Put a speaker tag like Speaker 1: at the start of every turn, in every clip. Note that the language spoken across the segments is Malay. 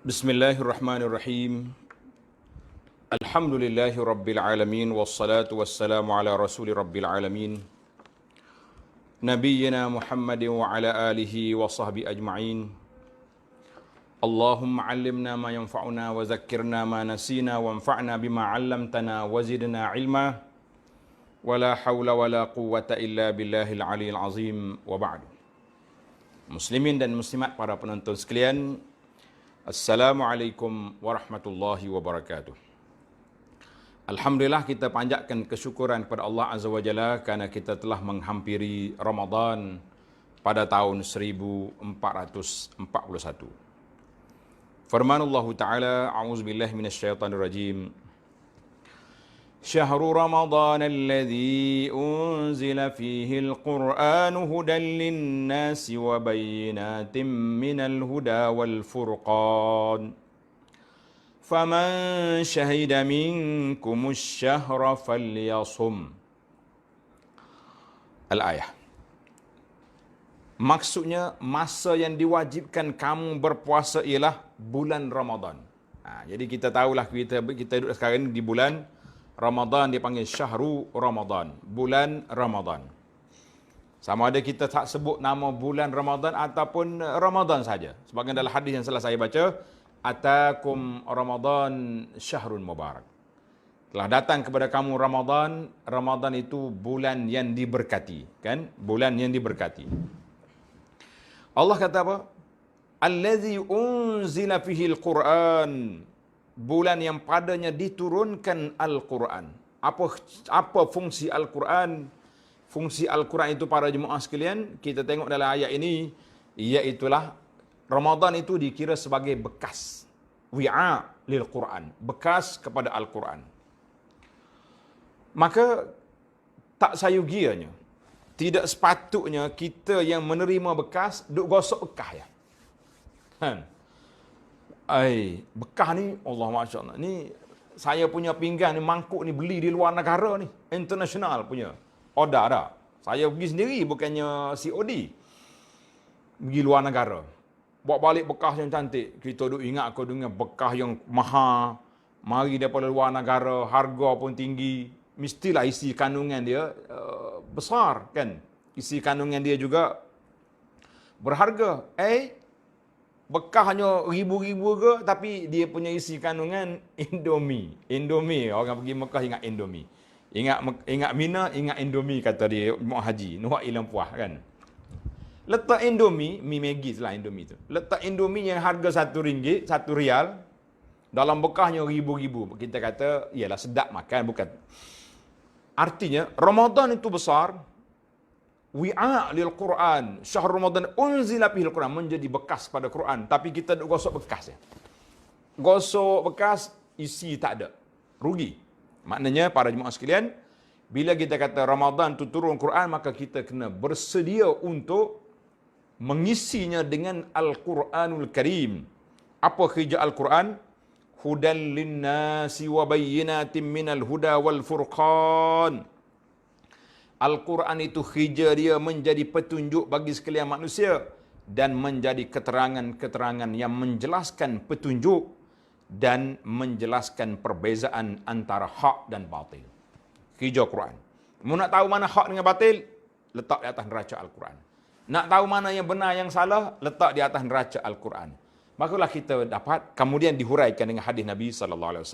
Speaker 1: Bismillahirrahmanirrahim. Alhamdulillahi rabbil alamin wassalatu wassalamu ala rasuli rabbil alamin nabiyyina Muhammadin wa ala alihi wa sahbihi ajma'in. Allahumma 'allimna ma yanfa'una wa zakkirna ma nasina wanfa'na bima 'allamtana wa zidna 'ilma wa la hawla wa la quwwata illa billahil 'aliyyil 'azim wa ba'du. Muslimin dan muslimat, para penonton sekalian, Assalamualaikum warahmatullahi wabarakatuh. Alhamdulillah, kita panjatkan kesyukuran kepada Allah Azza wa Jalla kerana kita telah menghampiri Ramadan pada tahun 1441. Firmanullah Ta'ala, A'udzubillahi minasyaitanirrajim. Syahru Ramadan alladhi unzila fihi al-Qur'an hudan lin-nasi wa bayyinatin minal huda wal furqan. Faman syahida minkumus syahra falyasum. Al-ayah. Maksudnya, masa yang diwajibkan kamu berpuasa ialah bulan Ramadan. Jadi kita tahulah, kita duduk sekarang di bulan Ramadan, dipanggil Syahru Ramadan, bulan Ramadan. Sama ada kita tak sebut nama bulan Ramadan ataupun Ramadan saja. Sebagian dalam hadis yang salah saya baca, Atakum Ramadan syahrun mubarak. Telah datang kepada kamu Ramadan. Ramadan itu bulan yang diberkati, kan? Bulan yang diberkati. Allah kata apa? Allazi unzila fihi al-Quran. Bulan yang padanya diturunkan Al-Quran. Apa fungsi Al-Quran? Fungsi Al-Quran itu, para jemaah sekalian, kita tengok dalam ayat ini, iaitulah Ramadan itu dikira sebagai bekas. Wi'a lil Quran. Bekas kepada Al-Quran. Maka tak sayugianya, tidak sepatutnya kita yang menerima bekas duk gosok bekas ya. Bekas ni, Allah Masya Allah, ni saya punya pinggan ni, mangkuk ni beli di luar negara ni, international punya, order dah. Saya pergi sendiri, bukannya COD. Pergi luar negara, bawa balik bekas yang cantik. Kita duk ingat aku dengan bekas yang mahal, mari daripada luar negara, harga pun tinggi, mestilah isi kandungan dia besar, kan? Isi kandungan dia juga berharga. Bekas hanya ribu-ribu ke, tapi dia punya isi kandungan Indomie. Indomie, orang pergi Mekah ingat Indomie. Ingat Mina, ingat Indomie, kata dia Mak Haji Nuhak Ilang Puah, kan. Letak Indomie, mi Maggi lah Indomie tu. Letak Indomie yang harga RM1, RM1, dalam bekasnya ribu-ribu. Kita kata, ialah sedap makan, bukan. Artinya, Ramadan itu besar. Wi'a lil Quran. Syahr Ramadan unzila fihil Quran, menjadi bekas pada Quran. Tapi kita nak gosok bekas ya. Gosok bekas, isi tak ada. Rugi. Maknanya, para jemaah sekalian, bila kita kata Ramadan itu turun Quran, maka kita kena bersedia untuk mengisinya dengan Al-Quranul Karim. Apa kerja Al-Quran? Hudan linnasi wa bayyinatin minal huda wal furqan. Al-Quran itu hija dia menjadi petunjuk bagi sekalian manusia dan menjadi keterangan-keterangan yang menjelaskan petunjuk dan menjelaskan perbezaan antara hak dan batil. Hija Quran. Mau nak tahu mana hak dengan batil? Letak di atas neraca Al-Quran. Nak tahu mana yang benar yang salah? Letak di atas neraca Al-Quran. Makalah kita dapat, kemudian dihuraikan dengan hadis Nabi SAW.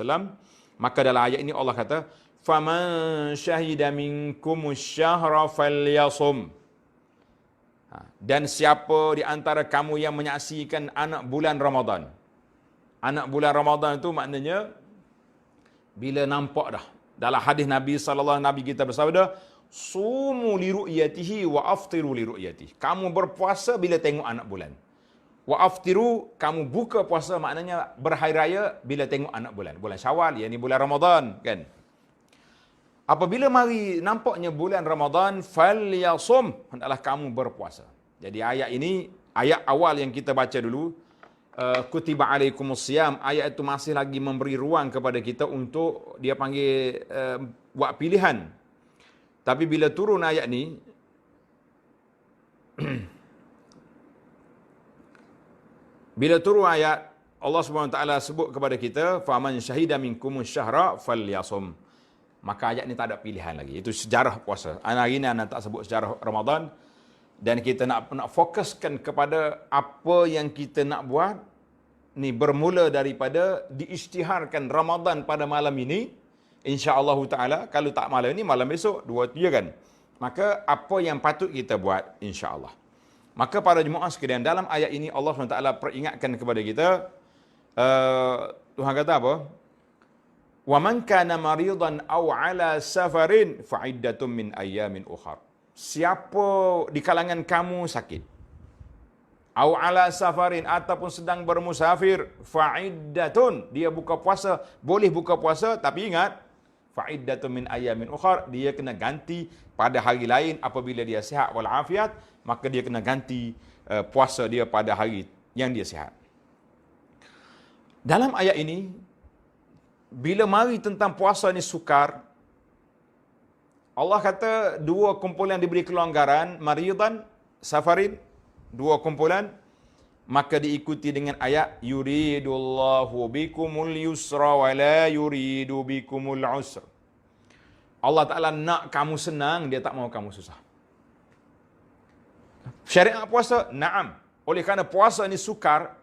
Speaker 1: Maka dalam ayat ini Allah kata, Faman syahida minkumus syahra falyasum. Dan siapa di antara kamu yang menyaksikan anak bulan Ramadan. Anak bulan Ramadan itu maknanya bila nampak dah. Dalam hadis Nabi SAW, Nabi kita bersabda, Sumu li ru'yatihi wa aftiru li ru'yatihi. Kamu berpuasa bila tengok anak bulan. Wa aftiru, kamu buka puasa, maknanya berhari raya bila tengok anak bulan. Bulan Syawal, yakni bulan Ramadan, kan? Apabila mari nampaknya bulan Ramadan, falyasum, hendaklah kamu berpuasa. Jadi ayat ini, ayat awal yang kita baca dulu, kutiba alaikumus siyam, ayat itu masih lagi memberi ruang kepada kita untuk dia panggil buat pilihan. Tapi bila turun ayat ni, bila turun ayat Allah Subhanahu Wa Taala sebut kepada kita, faman syahida minkumus syahra falyasum. Maka ayat ni tak ada pilihan lagi. Itu sejarah puasa. Hari ini anda tak sebut sejarah Ramadan, dan kita nak fokuskan kepada apa yang kita nak buat ni, bermula daripada diisytiharkan Ramadan pada malam ini, insya-Allah taala. Kalau tak malam ini, malam besok, dua tu je kan. Maka apa yang patut kita buat, insya-Allah. Maka para jemaah sekalian, dalam ayat ini Allah SWT peringatkan kepada kita, Tuhan kata apa? Wa man kana maridan aw ala safarin fa iddatun min ayyamin ukhar. Siapa di kalangan kamu sakit, aw ala safarin, ataupun sedang bermusafir, fa iddatun, dia buka puasa, boleh buka puasa, tapi ingat, fa iddatun min ayyamin ukhar, dia kena ganti pada hari lain apabila dia sihat wal afiat, maka dia kena ganti puasa dia pada hari yang dia sihat. Dalam ayat ini, bila mari tentang puasa ni sukar, Allah kata dua kumpulan diberi kelonggaran, maridan, safarin, dua kumpulan, maka diikuti dengan ayat yuridullahu bikumul yusra wa la yuridu bikumul usra. Allah Ta'ala nak kamu senang, dia tak mahu kamu susah. Syariat puasa, na'am. Oleh kerana puasa ni sukar,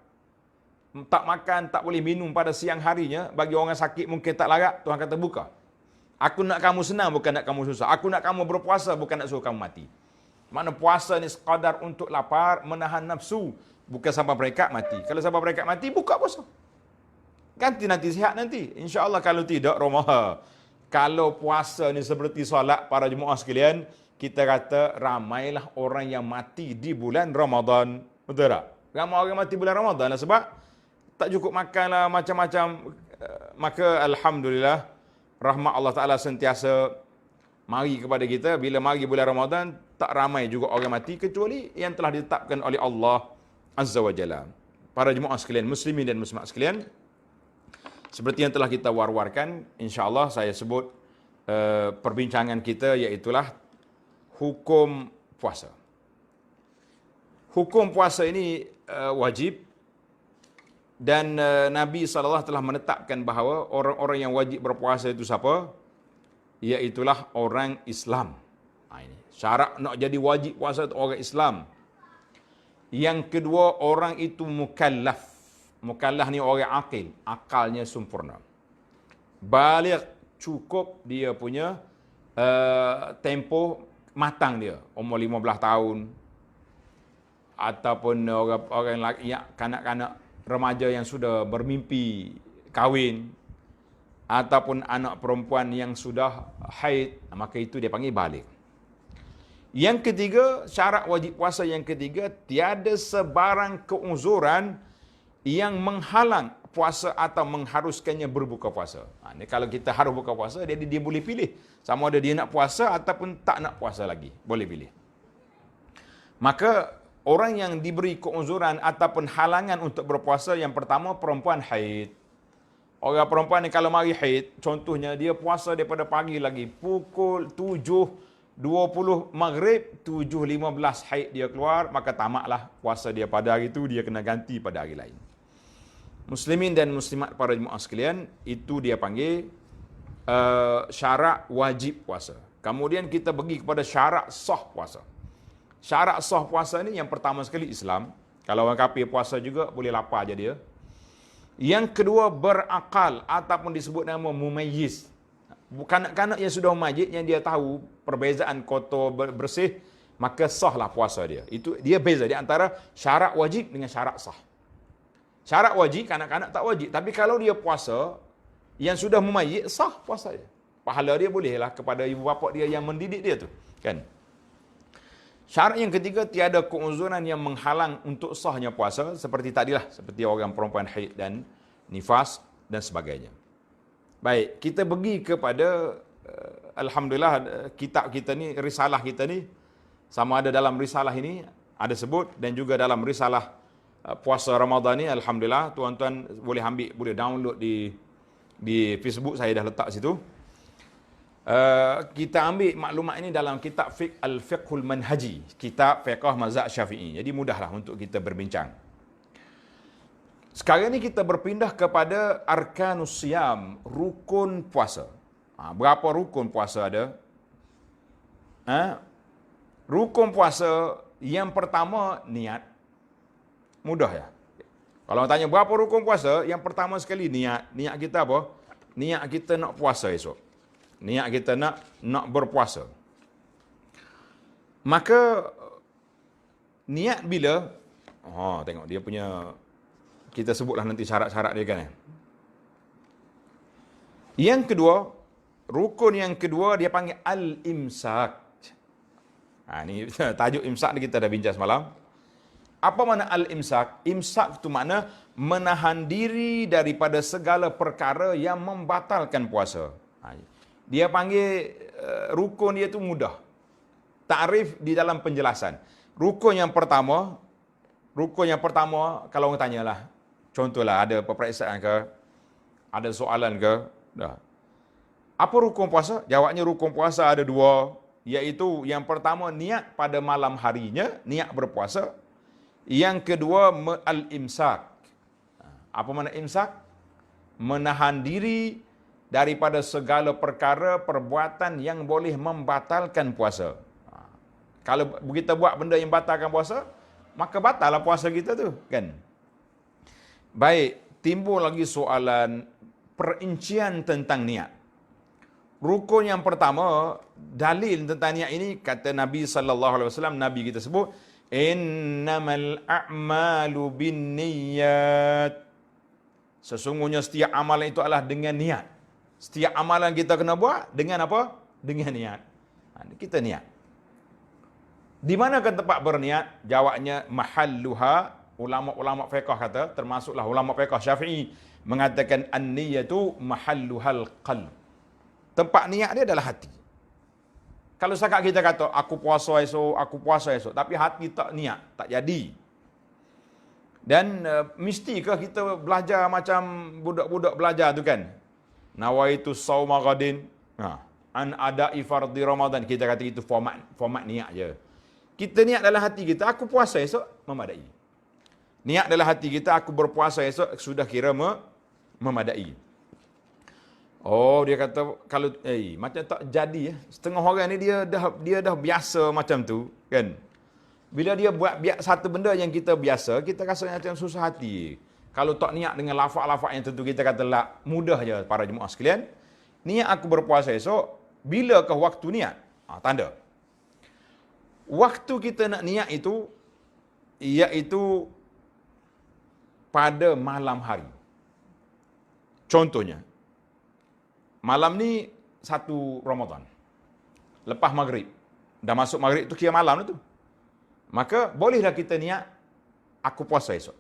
Speaker 1: tak makan, tak boleh minum pada siang harinya, bagi orang sakit mungkin tak larat, Tuhan kata buka. Aku nak kamu senang, bukan nak kamu susah. Aku nak kamu berpuasa, bukan nak suruh kamu mati. Makna puasa ni sekadar untuk lapar, menahan nafsu, bukan sampai mereka mati. Kalau sampai mereka mati, buka puasa. Ganti nanti sihat nanti. InsyaAllah. Kalau tidak, Ramadan. Kalau puasa ni seperti solat, para jemaah sekalian, kita kata ramailah orang yang mati di bulan Ramadan. Betul tak? Ramai orang mati bulan Ramadan lah, sebab tak cukup makanlah macam-macam. Maka Alhamdulillah, rahmat Allah Ta'ala sentiasa mari kepada kita. Bila mari bulan Ramadan, tak ramai juga orang mati, kecuali yang telah ditetapkan oleh Allah Azza wa Jalla. Para jemaah sekalian, muslimin dan muslimat sekalian, seperti yang telah kita war-warkan, insya-Allah saya sebut perbincangan kita, iaitulah hukum puasa. Hukum puasa ini wajib, dan Nabi SAW telah menetapkan bahawa orang-orang yang wajib berpuasa itu siapa? Iaitulah orang Islam. Ini syarat nak jadi wajib puasa itu orang Islam. Yang kedua, orang itu mukallaf. Mukallaf ni orang akil, akalnya sempurna. Baligh, cukup dia punya tempoh matang dia, umur 15 tahun, ataupun orang yang kanak-kanak remaja yang sudah bermimpi kahwin, ataupun anak perempuan yang sudah haid, maka itu dia panggil baligh. Yang ketiga, syarat wajib puasa yang ketiga, tiada sebarang keuzuran yang menghalang puasa atau mengharuskannya berbuka puasa. Ini kalau kita harus buka puasa, dia boleh pilih. Sama ada dia nak puasa ataupun tak nak puasa lagi. Boleh pilih. Maka orang yang diberi keuzuran ataupun halangan untuk berpuasa, yang pertama perempuan haid. Orang perempuan ni kalau mari haid, contohnya dia puasa daripada pagi lagi, pukul 7.20 maghrib, 7.15 haid dia keluar, maka tamaklah puasa dia pada hari itu, dia kena ganti pada hari lain. Muslimin dan muslimat para jemaah sekalian, itu dia panggil syarat wajib puasa. Kemudian kita pergi kepada syarat sah puasa. Syarat sah puasa ni yang pertama sekali Islam. Kalau orang kafir puasa juga boleh lapar je dia. Yang kedua, berakal ataupun disebut nama mumayyiz. Kanak-kanak yang sudah mumayyiz, yang dia tahu perbezaan kotor bersih, maka sahlah puasa dia. Itu dia beza di antara syarat wajib dengan syarat sah. Syarat wajib, kanak-kanak tak wajib. Tapi kalau dia puasa, yang sudah mumayyiz, sah puasa dia. Pahala dia bolehlah kepada ibu bapa dia yang mendidik dia tu. Kan? Syarat yang ketiga, tiada keuzuran yang menghalang untuk sahnya puasa, seperti tadilah, seperti orang perempuan haid dan nifas dan sebagainya. Baik, kita pergi kepada Alhamdulillah, kitab kita ni, risalah kita ni, sama ada dalam risalah ini ada sebut, dan juga dalam risalah puasa Ramadan ni, Alhamdulillah, tuan-tuan boleh ambil, boleh download di Facebook, saya dah letak situ. Kita ambil maklumat ini dalam kitab Al-Fiqhul Manhaji, kitab fiqh mazhab Syafi'i. Jadi mudahlah untuk kita berbincang. Sekarang ni kita berpindah kepada arkanus siyam, rukun puasa. Berapa rukun puasa ada? Rukun puasa yang pertama niat. Mudah ya. Kalau tanya berapa rukun puasa, yang pertama sekali niat. Niat kita apa? Niat kita nak puasa esok. Niat kita nak berpuasa. Maka niat bila tengok dia punya, kita sebutlah nanti syarat-syarat dia kan. Yang kedua, rukun yang kedua dia panggil al-imsak. Ni tajuk imsak ni kita dah bincang semalam. Apa makna al-imsak? Imsak tu makna menahan diri daripada segala perkara yang membatalkan puasa. Dia panggil rukun dia tu mudah. Takrif di dalam penjelasan. Rukun yang pertama kalau orang tanyalah, contohlah ada peperiksaan ke, ada soalan ke, dah. Apa rukun puasa? Jawabnya rukun puasa ada dua, iaitu yang pertama niat pada malam harinya, niat berpuasa. Yang kedua al-imsak. Apa makna imsak? Menahan diri daripada segala perkara perbuatan yang boleh membatalkan puasa. Kalau kita buat benda yang batalkan puasa, maka batallah puasa kita tu, kan? Baik, timbul lagi soalan perincian tentang niat. Rukun yang pertama, dalil tentang niat ini kata Nabi sallallahu alaihi wasallam, Nabi kita sebut innamal a'malu binniyat. Sesungguhnya setiap amalan itu adalah dengan niat. Setiap amalan kita kena buat dengan apa? Dengan niat. Kita niat. Di manakah tempat berniat? Jawabnya mahalluha. Ulama-ulama fiqh kata, termasuklah ulama fiqh Syafi'i mengatakan an-niyatu mahalluhal qalb. Tempat niat dia adalah hati. Kalau sekak kita kata aku puasa esok, tapi hati tak niat, tak jadi. Dan mestikah kita belajar macam budak-budak belajar tu kan? Nawaitu sauma ghadin, an ada'i fardhi Ramadan. Kita kata itu format niat je. Kita niat dalam hati kita, aku puasa esok, memadai. Niat dalam hati kita, aku berpuasa esok, sudah kira memadai. Oh, dia kata kalau macam tak jadi ya. Setengah orang ni dia dah biasa macam tu, kan? Bila dia buat satu benda yang kita biasa, kita rasa macam susah hati. Kalau tak niat dengan lafaz-lafaz yang tentu kita kata lah, mudah je para jemaah sekalian. Niat aku berpuasa esok, bilakah waktu niat? Tanda. Waktu kita nak niat itu iaitu pada malam hari. Contohnya, malam ni 1 Ramadan. Lepas maghrib. Dah masuk maghrib tu kira malam tu. Maka bolehlah kita niat aku puasa esok.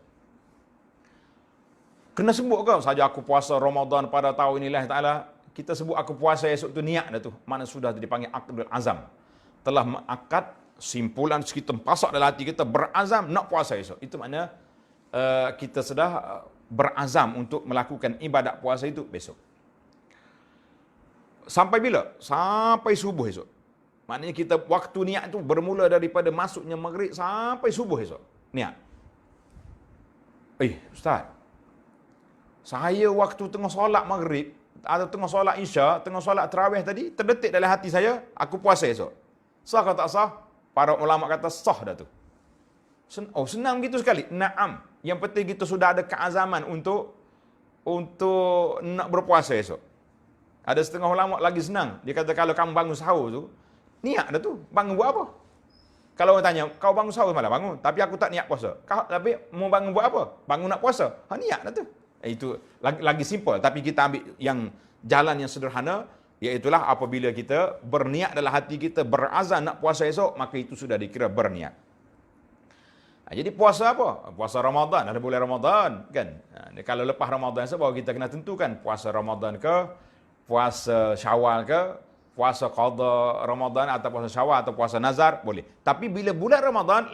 Speaker 1: Kena sebut ke saja aku puasa Ramadan pada tahun inilah taala, kita sebut aku puasa esok tu niat dah tu. Mana sudah dipanggil aqdul azam. Telah mengakad simpulan kita pasak dalam hati kita berazam nak puasa esok. Itu makna kita sudah berazam untuk melakukan ibadat puasa itu besok. Sampai bila? Sampai subuh esok. Maknanya kita waktu niat tu bermula daripada masuknya maghrib sampai subuh esok. Niat. Ustaz, saya waktu tengah solat maghrib atau tengah solat isya, tengah solat tarawih tadi, terdetik dalam hati saya, aku puasa esok. Sah atau tak sah? Para ulama kata sah dah tu. Senang gitu sekali. Naam. Yang penting kita sudah ada keazaman untuk nak berpuasa esok. Ada setengah ulama lagi senang. Dia kata kalau kamu bangun sahur tu, niat dah tu. Bangun buat apa? Kalau orang tanya, kau bangun sahur malah bangun. Tapi aku tak niat puasa. Tapi mau bangun buat apa? Bangun nak puasa. Niat dah tu. Itu lagi simple. Tapi kita ambil yang jalan yang sederhana. Iaitulah apabila kita berniat dalam hati kita, berazam nak puasa esok, maka itu sudah dikira berniat. Jadi puasa apa? Puasa Ramadan. Ada bulan Ramadan. Kan? Kalau lepas Ramadan baru kita kena tentukan. Puasa Ramadan ke? Puasa Syawal ke, puasa qada Ramadan atau puasa Syawal atau puasa nazar, boleh. Tapi bila bulan Ramadan,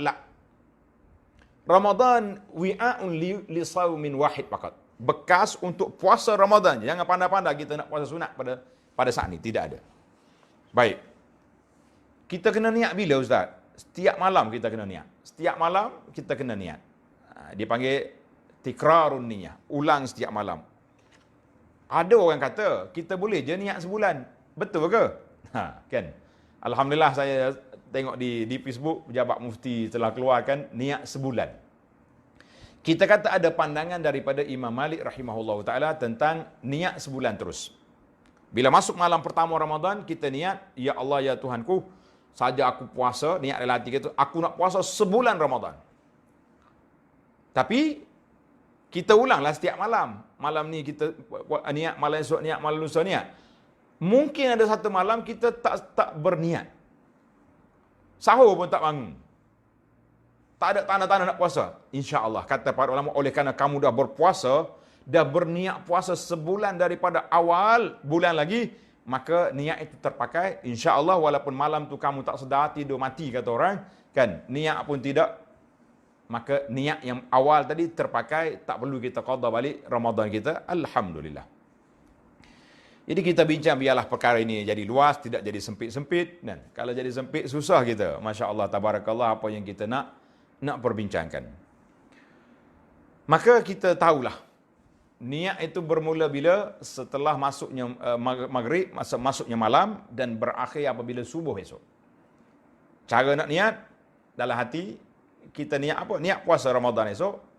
Speaker 1: Ramadan wi'a'un li saumin wahid faqat. Bekas untuk puasa Ramadan. Jangan pandai-pandai kita nak puasa sunat pada saat ini, tidak ada. Baik. Kita kena niat bila Ustaz? Setiap malam kita kena niat. Setiap malam kita kena niat. Dia panggil Tikrarun niyah, ulang setiap malam. Ada orang kata, kita boleh je niat sebulan. Betul ke? Kan? Alhamdulillah saya tengok di Facebook, pejabat mufti telah keluarkan niat sebulan. Kita kata ada pandangan daripada Imam Malik rahimahullah ta'ala tentang niat sebulan terus. Bila masuk malam pertama Ramadan, kita niat, Ya Allah, Ya Tuhanku, saja aku puasa, niat dalam hati kita, aku nak puasa sebulan Ramadan. Tapi, kita ulanglah setiap malam. Malam ni kita niat, malam esok niat, malam lusa niat. Mungkin ada satu malam kita tak berniat. Sahur pun tak bangun. Tak ada tanda-tanda nak puasa. InsyaAllah, kata para ulama, oleh kerana kamu dah berpuasa, dah berniat puasa sebulan daripada awal bulan lagi, maka niat itu terpakai. InsyaAllah, walaupun malam tu kamu tak sedar, tidur mati kata orang, kan, niat pun tidak, maka niat yang awal tadi terpakai, tak perlu kita qada balik Ramadan kita. Alhamdulillah. Jadi kita bincang biarlah perkara ini jadi luas, tidak jadi sempit-sempit. Dan kalau jadi sempit, susah kita. Masya Allah, tabarakallah, apa yang kita nak perbincangkan. Maka kita tahulah, niat itu bermula bila setelah masuknya maghrib, masuknya malam dan berakhir apabila subuh esok. Cara nak niat, dalam hati, kita niat apa? Niat puasa Ramadan esok.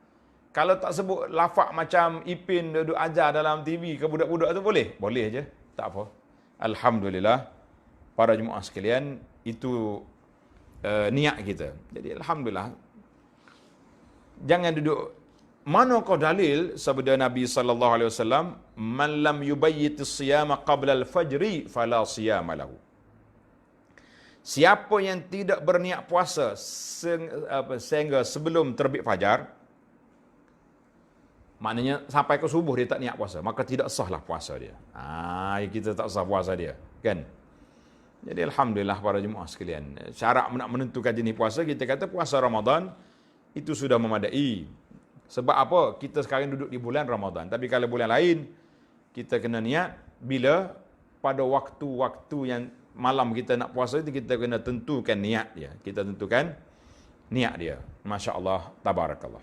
Speaker 1: Kalau tak sebut lafak macam Ipin duduk ajar dalam TV ke budak-budak tu boleh? Boleh je, tak apa. Alhamdulillah, para jemaah sekalian, itu niat kita. Jadi Alhamdulillah, jangan duduk. Manakah dalil sabda Nabi SAW, man lam yubayyit as-siyama qabla al-fajri fala siyama lahu. Siapa yang tidak berniat puasa sehingga sebelum terbit fajar, maknanya sampai ke subuh dia tak niat puasa, maka tidak sahlah puasa dia. Kita tak sah puasa dia, kan? Jadi Alhamdulillah para jemaah sekalian, syarat nak menentukan jenis puasa, kita kata puasa Ramadan itu sudah memadai. Sebab apa? Kita sekarang duduk di bulan Ramadan. Tapi kalau bulan lain, kita kena niat bila pada waktu-waktu yang malam kita nak puasa itu, kita kena tentukan niat dia. Kita tentukan niat dia. Masya Allah, tabarakallah.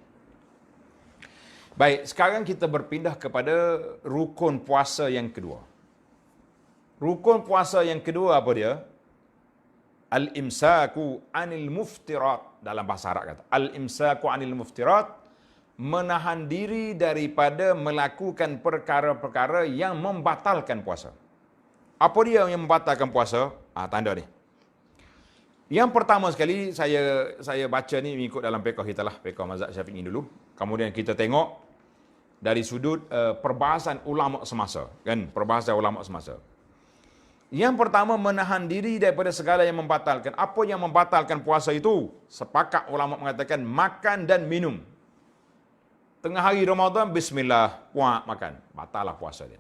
Speaker 1: Baik, sekarang kita berpindah kepada rukun puasa yang kedua. Rukun puasa yang kedua apa dia? Al-imsaku anil muftirat. Dalam bahasa Arab kata. Al-imsaku anil muftirat. Menahan diri daripada melakukan perkara-perkara yang membatalkan puasa. Apa dia yang membatalkan puasa? Tanda ni. Yang pertama sekali saya baca ni mengikut dalam fiqh kita lah, fiqh mazhab Syafi'i dulu. Kemudian kita tengok dari sudut perbahasan ulama semasa, kan? Perbahasan ulama semasa. Yang pertama, menahan diri daripada segala yang membatalkan. Apa yang membatalkan puasa itu? Sepakat ulama mengatakan makan dan minum. Tengah hari Ramadan, bismillah, puak makan. Batallah puasa dia.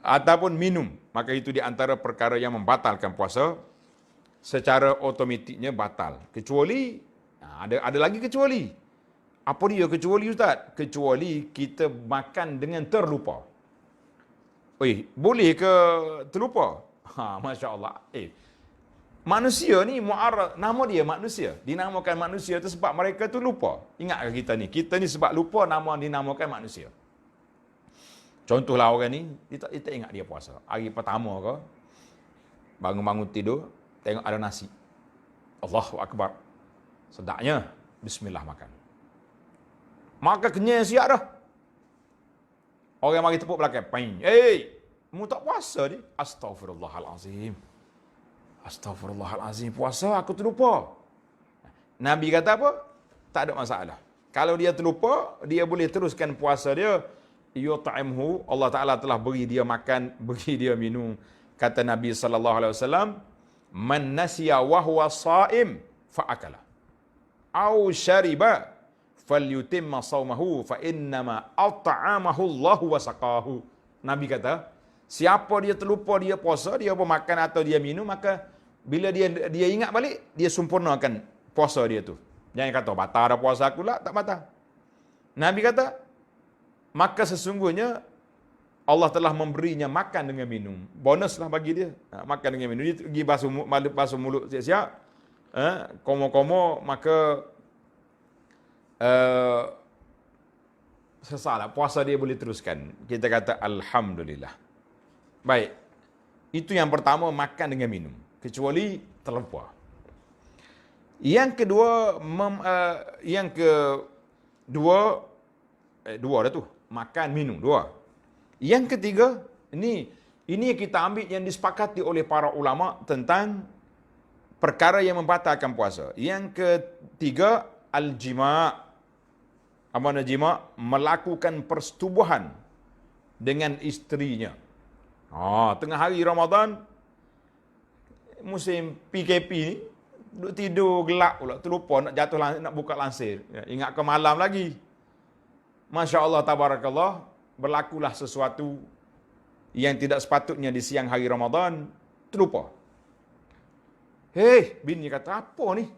Speaker 1: Ataupun minum. Maka itu di antara perkara yang membatalkan puasa. Secara otomatiknya batal. Kecuali, ada lagi kecuali. Apa dia kecuali, Ustaz? Kecuali kita makan dengan terlupa. Boleh ke terlupa? Masya Allah. Manusia ni mu'arrad, nama dia manusia. Dinamakan manusia tu sebab mereka tu lupa. Ingatkah kita ni? Kita ni sebab lupa nama dinamakan manusia. Contohlah orang ni, dia tak ingat dia puasa. Hari pertama ke, bangun-bangun tidur, tengok ada nasi. Allahu Akbar. Sedapnya, bismillah makan. Maka kenyang siap dah. Orang mari tepuk belakang. Pain. Mu tak puasa ni? Astaghfirullahalazim. Astaghfirullahalazim. Puasa aku terlupa. Nabi kata apa? Tak ada masalah. Kalau dia terlupa, dia boleh teruskan puasa dia. Yut'imhu. Allah Ta'ala telah beri dia makan, beri dia minum. Kata Nabi SAW, man nasiya wa huwa sa'im fa'akala. Au syariba falyutimma sawmahu fa innama at'amahu Allahu wa saqahu. Nabi kata, siapa dia terlupa dia puasa, dia apa makan atau dia minum, maka bila dia ingat balik, dia sempurnakan puasa dia tu. Jangan kata batal dah puasa aku lah, tak batal. Nabi kata, maka sesungguhnya Allah telah memberinya makan dengan minum. Bonuslah bagi dia. Makan dengan minum. Dia pergi basuh mulut siap-siap. Komo-komo, maka sesalah, puasa dia boleh teruskan. Kita kata Alhamdulillah. Baik, itu yang pertama, makan dengan minum. Kecuali terlupa. Yang kedua, dua dah tu. Makan, minum, dua. Yang ketiga, ini kita ambil yang disepakati oleh para ulama tentang perkara yang membatalkan puasa. Yang ketiga, al-jima'. Apa makna jima'? Melakukan persetubuhan dengan isterinya. Tengah hari Ramadan, musim PKP ni, duduk tidur gelap pula, terlupa nak buka lansir. Ingat ke malam lagi. Masya Allah, tabarakallah, berlakulah sesuatu yang tidak sepatutnya di siang hari Ramadan, terlupa. Bini kata, apa ni?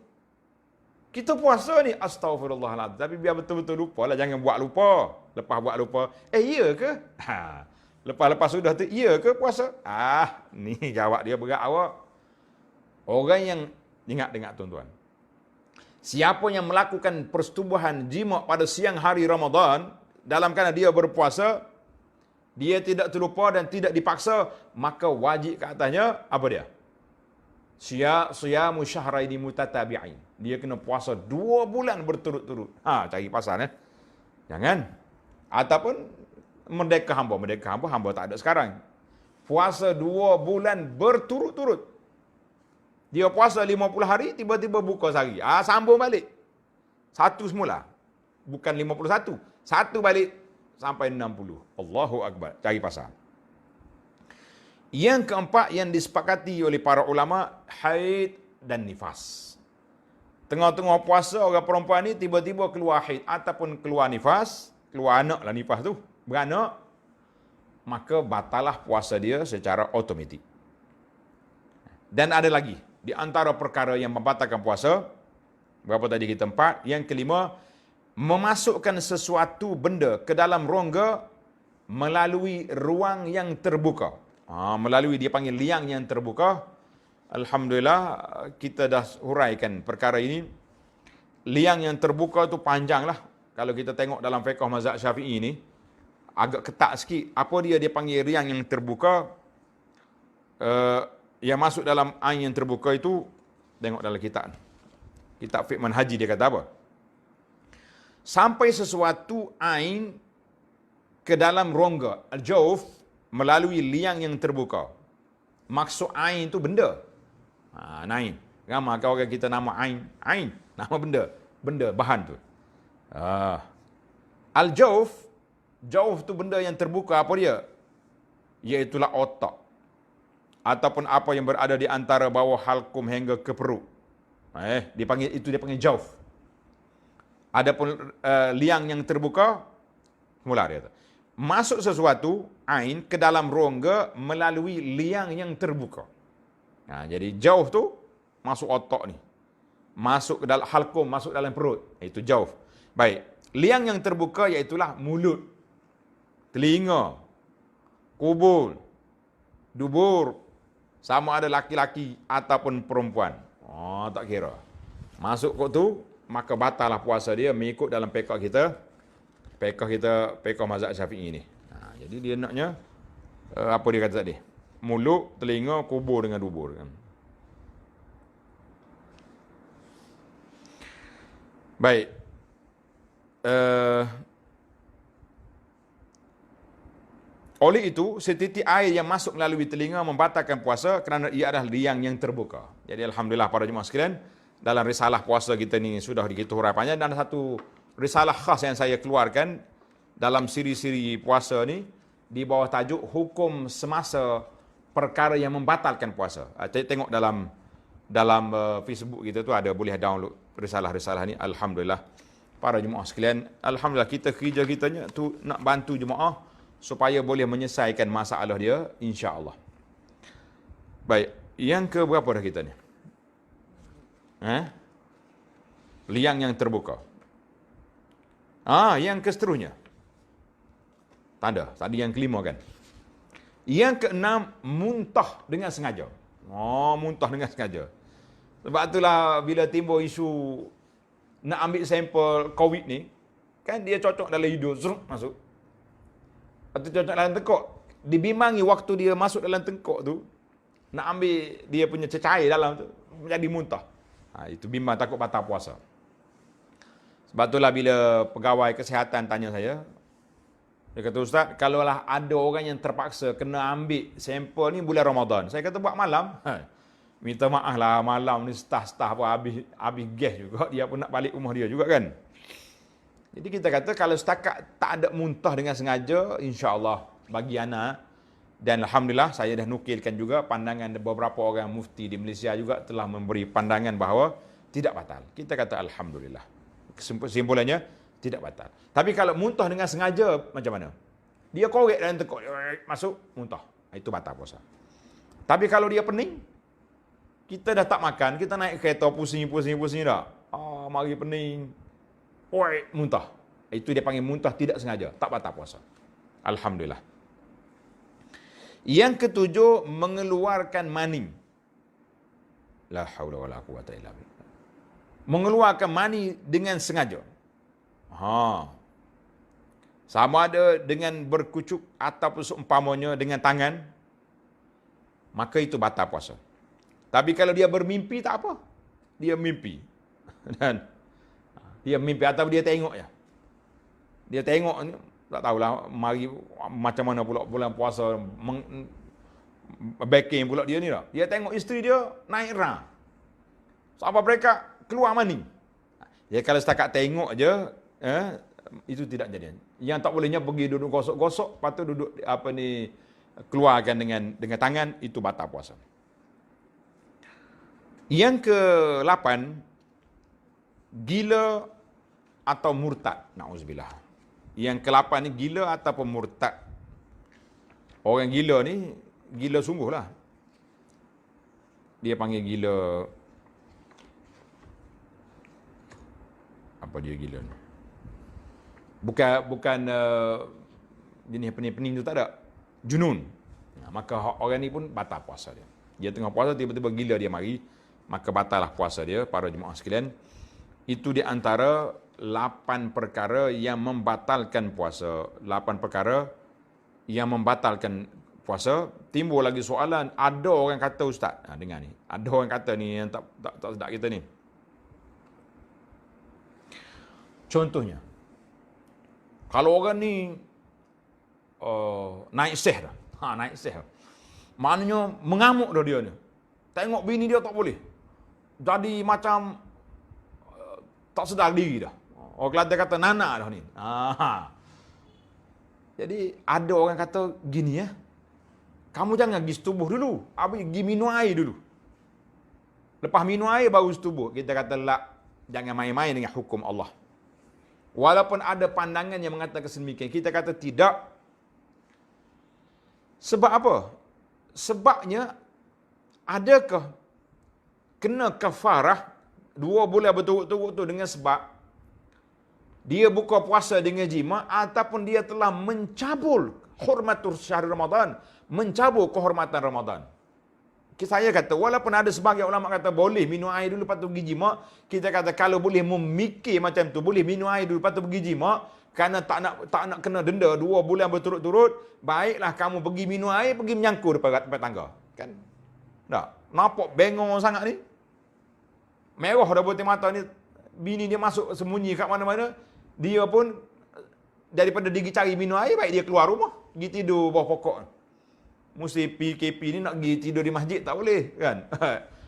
Speaker 1: Kita puasa ni, astaghfirullahaladzim. Tapi biar betul-betul lupa lah, jangan buat lupa. Lepas buat lupa, iya ke? Lepas sudah tu, iya ke puasa? Ni jawab dia berat awak. Orang yang, ingat tuan-tuan. Siapa yang melakukan persetubuhan jima' pada siang hari Ramadan, dalam keadaan dia berpuasa, dia tidak terlupa dan tidak dipaksa, maka wajib ke atasnya, apa dia? Siyamu syahraini mutatabi'ain. Dia kena puasa 2 bulan berturut-turut. Cari pasal jangan. Ataupun merdeka hamba tak ada sekarang. Puasa 2 bulan berturut-turut. Dia puasa 50 hari, tiba-tiba buka sehari. Sambung balik. 1 semula. Bukan 51. 1 balik sampai 60. Allahu Akbar. Cari pasal. Yang keempat yang disepakati oleh para ulama, haid dan nifas. Tengah-tengah puasa orang perempuan ni tiba-tiba keluar haid ataupun keluar nifas, keluar anak lah nifas tu, beranak, maka batalah puasa dia secara automatik. Dan ada lagi, di antara perkara yang membatalkan puasa, berapa tadi kita 4, yang kelima, memasukkan sesuatu benda ke dalam rongga melalui ruang yang terbuka. Melalui dia panggil liang yang terbuka. Alhamdulillah, kita dah huraikan perkara ini. Liang yang terbuka tu panjang lah. Kalau kita tengok dalam fiqh mazhab Syafi'i ni, agak ketat sikit. Apa dia panggil liang yang terbuka? Yang masuk dalam ain yang terbuka itu, tengok dalam kitab. Kitab fiqh manhaji dia kata apa? Sampai sesuatu ain ke dalam rongga, al-jawf, melalui liang yang terbuka. Maksud ain itu benda. Ain. Ramai orang kita nama ain. Ain. Nama benda. Benda, bahan tu. Al-jawf. Jawf tu benda yang terbuka. Apa dia? Iaitulah otak. Ataupun apa yang berada di antara bawah halkum hingga ke perut. Dia panggil jawf. Adapun liang yang terbuka, mula dia tu. Masuk sesuatu, ain, ke dalam rongga melalui liang yang terbuka. Jadi jauh tu, masuk otak ni. Masuk ke dalam halkum, masuk dalam perut. Itu jauh. Baik. Liang yang terbuka iaitulah mulut, telinga, kubul, dubur, sama ada laki-laki ataupun perempuan. Tak kira. Masuk kot tu, maka batallah puasa dia mengikut dalam fiqh kita. Fiqh mazhab Syafi'i ni. Jadi dia naknya, apa dia kata tadi? Mulut, telinga, kubur dengan dubur. Baik. Oleh itu, setitik air yang masuk melalui telinga membatalkan puasa kerana ia adalah liang yang terbuka. Jadi Alhamdulillah para jemaah sekalian, dalam risalah puasa kita ni sudah kita hurai panjang, dan satu risalah khas yang saya keluarkan dalam siri-siri puasa ni di bawah tajuk hukum semasa perkara yang membatalkan puasa. Tengok dalam Facebook kita tu ada, boleh download risalah-risalah ni. Alhamdulillah para jemaah sekalian, alhamdulillah kerja kitanya tu nak bantu jemaah supaya boleh menyelesaikan masalah dia, insya-Allah. Baik, yang ke berapa dah kita ni? Liang yang terbuka. Yang ke seterusnya. Tanda, tadi yang kelima kan. Yang keenam, muntah dengan sengaja. Muntah dengan sengaja. Sebab itulah bila timbul isu nak ambil sampel COVID ni, Kan dia cocok dalam hidung, zruk, masuk. Atau cocok dalam tengkok. Dibimbangi waktu dia masuk dalam tengkok tu, nak ambil dia punya cecair dalam tu, jadi muntah. Itu bimbang takut batal puasa. Sebab itulah bila pegawai kesihatan tanya saya, dia kata, Ustaz, kalaulah ada orang yang terpaksa kena ambil sampel ni bulan Ramadan. Saya kata buat malam. Minta maaf lah, malam ni staf-staf pun habis gas juga. Dia pun nak balik rumah dia juga kan. Jadi kita kata kalau setakat tak ada muntah dengan sengaja, insya-Allah bagi anak. Dan Alhamdulillah saya dah nukilkan juga pandangan beberapa orang mufti di Malaysia juga telah memberi pandangan bahawa tidak batal. Kita kata Alhamdulillah. Kesimpulannya, tidak batal. Tapi kalau muntah dengan sengaja, macam mana? Dia korek dalam tengkok, masuk, muntah. Itu batal puasa. Tapi kalau dia pening, kita dah tak makan, kita naik kereta pusing dah. Mari pening. Muntah. Itu dia panggil muntah tidak sengaja. Tak batal puasa. Alhamdulillah. Yang ketujuh, mengeluarkan mani. La haula wala quwata illa billah. Mengeluarkan mani dengan sengaja. Sama ada dengan berkucuk ataupun seumpamanya dengan tangan, maka itu batal puasa. Tapi kalau dia bermimpi, tak apa. Dia mimpi. Dan dia mimpi atau dia tengok je. Dia tengok ni, tak tahulah mari macam mana pula bulan puasa backing pula dia ni dah. Dia tengok isteri dia naik ra. Sampai mereka keluar mani. Ya kalau setakat tengok je, itu tidak jadi. Yang tak bolehnya pergi duduk gosok-gosok, lepas tu duduk keluarkan dengan tangan, itu batal puasa. Yang ke-8, gila atau murtad. Na'udzubillah. Yang ke-8 ni gila ataupun murtad. Orang gila ni, gila sungguh lah. Dia panggil gila, apa dia gila ni? Bukan jenis pening-pening tu tak ada. Junun. Maka orang ni pun batal puasa dia. Dia tengah puasa tiba-tiba gila dia mari, maka batal lah puasa dia, para jemaah sekalian. Itu di antara 8 perkara yang membatalkan puasa. 8 perkara yang membatalkan puasa. Timbul lagi soalan, ada orang kata Ustaz, dengar ni. Ada orang kata ni yang tak sedap kita ni. Contohnya, kalau orang ni naik seh dah. Naik seh. Maknanya mengamuk dah dia ni. Tengok bini dia tak boleh. Jadi macam tak sedar diri dah. Orang Kelantan kata nanak dah ni. Jadi ada orang kata gini ya. Kamu jangan pergi setubuh dulu. Habis pergi minum air dulu. Lepas minum air baru setubuh. Kita kata lah, jangan main-main dengan hukum Allah. Walaupun ada pandangan yang mengatakan sedemikian, kita kata tidak. Sebab apa? Sebabnya, adakah kena kafarah 2 bulan berturut-turut tu dengan sebab dia buka puasa dengan jima ataupun dia telah mencabul hormatul syahr Ramadan, mencabul kehormatan Ramadan. Saya kata, walaupun ada sebagian ulama kata boleh minum air dulu lepas tu pergi jima, kita kata kalau boleh memikir macam tu, boleh minum air dulu lepas tu pergi jima, kerana tak nak kena denda 2 bulan berturut-turut, baiklah kamu pergi minum air, pergi menyangkut depan tangga. Kan? Tak? Nampak bengong sangat ni. Merah dah butir mata ni, bini dia masuk sembunyi kat mana-mana, dia pun daripada dia pergi cari minum air, baik dia keluar rumah, pergi tidur bawah pokok. Musim PKP ni nak pergi tidur di masjid tak boleh kan.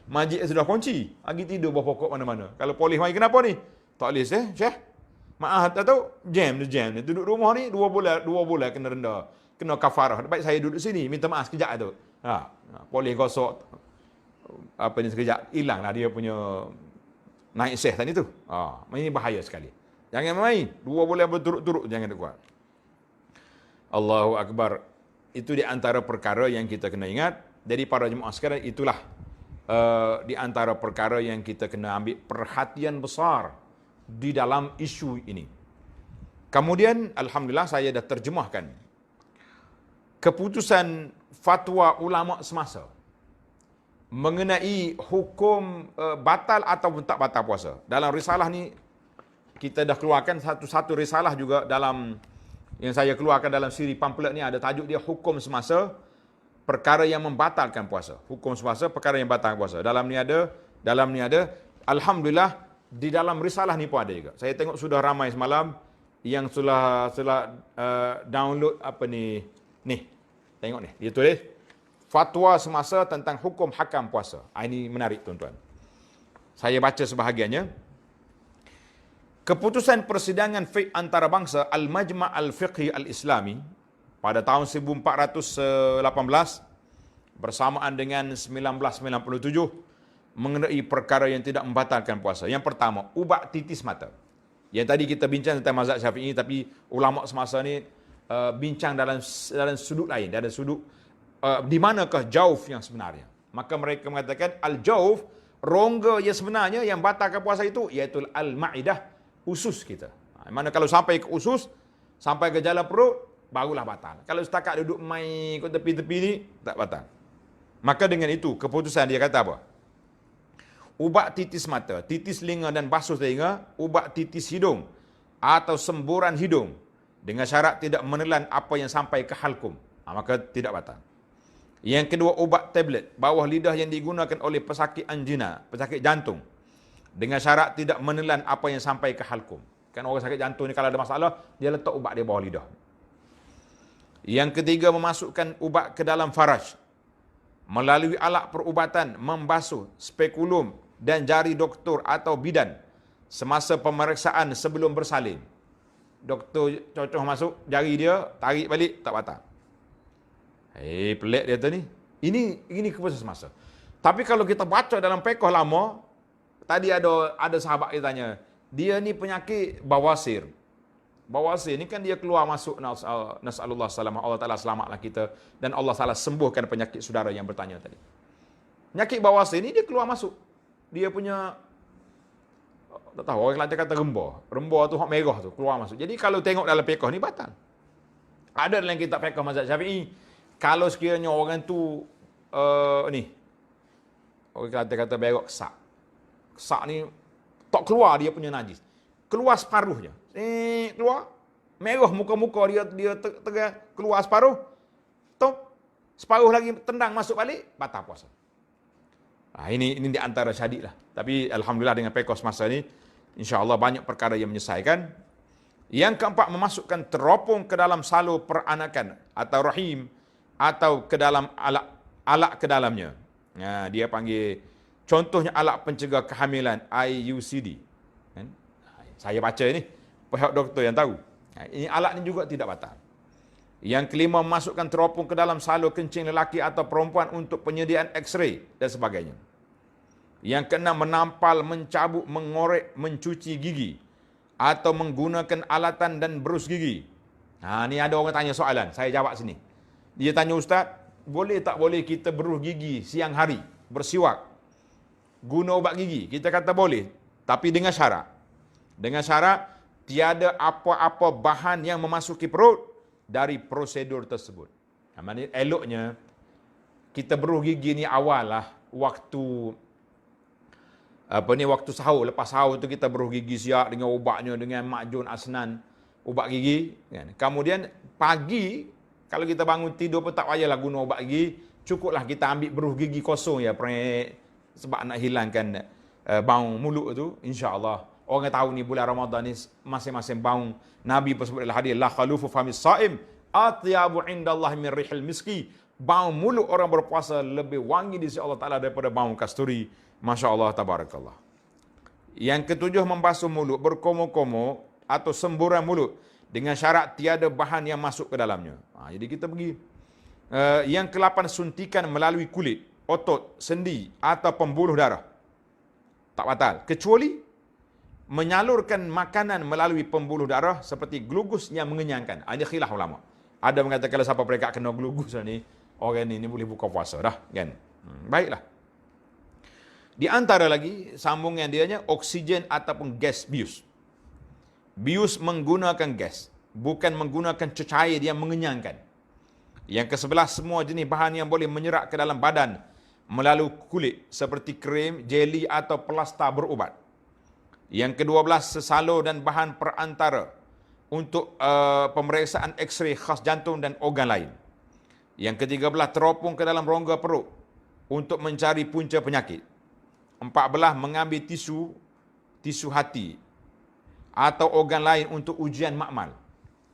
Speaker 1: Masjid sudah kunci, pergi tidur bawah pokok mana-mana. Kalau polis mari kenapa ni? Tak boleh Syekh. Maaf tak tahu jam ni. Duduk rumah ni 2 bulan kena denda, kena kafarah. Baik saya duduk sini minta maaf sekejap tu. Polis gosok apa ni sekejap, hilanglah dia punya naik Syekh tadi tu. Ini bahaya sekali. Jangan main 2 bulan berturut-turut, jangan kuat. Allahu akbar. Itu di antara perkara yang kita kena ingat. Jadi para jemaah sekalian, itulah di antara perkara yang kita kena ambil perhatian besar di dalam isu ini. Kemudian alhamdulillah saya dah terjemahkan keputusan fatwa ulama semasa mengenai hukum batal ataupun tak batal puasa. Dalam risalah ni kita dah keluarkan satu risalah juga dalam yang saya keluarkan dalam siri pamphlet ni, ada tajuk dia Hukum Semasa Perkara yang Membatalkan Puasa. Hukum semasa perkara yang membatalkan puasa. Dalam ni ada alhamdulillah di dalam risalah ni pun ada juga. Saya tengok sudah ramai semalam yang sudah download apa ni. Ni. Tengok ni. Dia tulis fatwa semasa tentang hukum hakam puasa. Ini menarik tuan-tuan. Saya baca sebahagiannya. Keputusan persidangan fiqh antarabangsa Al-Majma' Al-Fiqhi Al-Islami pada tahun 1418 bersamaan dengan 1997 mengenai perkara yang tidak membatalkan puasa. Yang pertama, ubat titis mata. Yang tadi kita bincang tentang mazhab Syafi'i, tapi ulama semasa ni bincang dalam sudut lain, dalam sudut di manakah jauf yang sebenarnya. Maka mereka mengatakan al-jauf, rongga yang sebenarnya yang batalkan puasa itu iaitu al-ma'idah, usus kita. Mana kalau sampai ke usus, sampai ke jalan perut, barulah batal. Kalau setakat duduk main ke tepi-tepi ni, tak batal. Maka dengan itu, keputusan dia kata apa? Ubat titis mata, titis telinga dan basuh telinga, ubat titis hidung atau semburan hidung dengan syarat tidak menelan apa yang sampai ke halkum. Maka tidak batal. Yang kedua, ubat tablet bawah lidah yang digunakan oleh pesakit angina, pesakit jantung dengan syarat tidak menelan apa yang sampai ke halkum. Kan orang sakit jantung ni kalau ada masalah, dia letak ubat di bawah lidah. Yang ketiga, memasukkan ubat ke dalam faraj melalui alat perubatan, membasuh spekulum dan jari doktor atau bidan semasa pemeriksaan sebelum bersalin. Doktor cocok masuk jari dia, tarik balik, tak batal. Pelik dia tu ni. Ini keputusan semasa. Tapi kalau kita baca dalam fiqh lama, tadi ada sahabat kita tanya, dia ni penyakit bawasir. Bawasir ni kan dia keluar masuk, nasallallahu salamah, Allah Ta'ala selamatlah kita, dan Allah Ta'ala sembuhkan penyakit saudara yang bertanya tadi. Penyakit bawasir ni dia keluar masuk. Dia punya, tak tahu, orang Kelantan kata rembor. Rembor tu hak merah tu, keluar masuk. Jadi kalau tengok dalam fiqh ni batal. Ada dalam kitab fiqh mazhab Syafi'i, kalau sekiranya orang tu, orang Kelantan kata berok kesak. Kesak ni tak keluar dia punya najis. Keluar separuhnya. Keluar. Merah muka-muka dia tengah keluar separuh. Top. Separuh lagi tendang masuk balik, batal puasa. Ini di antara syadid lah. Tapi alhamdulillah dengan fiqh semasa ni, insya-Allah banyak perkara yang menyelesaikan. Yang keempat, memasukkan teropong ke dalam salur peranakan atau rahim atau ke dalam alat ke dalamnya. Dia panggil, contohnya alat pencegah kehamilan IUCD. Kan? Saya baca ni, pihak doktor yang tahu. Ini alat ni juga tidak batal. Yang kelima, memasukkan teropong ke dalam salur kencing lelaki atau perempuan untuk penyediaan X-ray dan sebagainya. Yang keenam, menampal, mencabut, mengorek, mencuci gigi atau menggunakan alatan dan berus gigi. Ni ada orang tanya soalan, saya jawab sini. Dia tanya, Ustaz, boleh tak boleh kita berus gigi siang hari, bersiwak, guna ubat gigi? Kita kata boleh, tapi dengan syarat. Dengan syarat, tiada apa-apa bahan yang memasuki perut dari prosedur tersebut. Maksudnya eloknya kita berus gigi ni awal lah, waktu waktu sahur, lepas sahur tu kita berus gigi siap dengan ubatnya, dengan makjun asnan, ubat gigi kan. Kemudian pagi kalau kita bangun tidur pun tak payahlah guna ubat gigi, cukuplah kita ambil berus gigi kosong ya, sebab nak hilangkan bau mulut tu, insya-Allah. Orang tahu ni bulan Ramadan ni masing-masing bau. Nabi pun sebut dalam hadis, la khalufu famis saim atyabu indallahi min rihil miski. Bau mulut orang berpuasa lebih wangi di sisi Allah Taala daripada bau kasturi. Masya-Allah, tabarakallah. Yang ketujuh, membasuh mulut, berkomo-komo atau semburan mulut dengan syarat tiada bahan yang masuk ke dalamnya. Jadi kita pergi. Yang ke-8, suntikan melalui kulit, otot, sendi atau pembuluh darah. Tak batal. Kecuali menyalurkan makanan melalui pembuluh darah seperti glugus yang mengenyangkan. Ini khilaf ulama. Ada mengatakan kalau siapa mereka kena glugus ni, orang ni boleh buka puasa dah, kan? Baiklah. Di antara lagi sambungan dianya oksigen ataupun gas bius. Bius menggunakan gas, bukan menggunakan cecair yang mengenyangkan. Yang ke-11, semua jenis bahan yang boleh menyerap ke dalam badan melalui kulit seperti krim, jeli atau plasta berubat. Yang ke-12, sesalur dan bahan perantara untuk pemeriksaan X-ray khas jantung dan organ lain. Yang ke-13, teropong ke dalam rongga perut untuk mencari punca penyakit. 14, mengambil tisu hati atau organ lain untuk ujian makmal.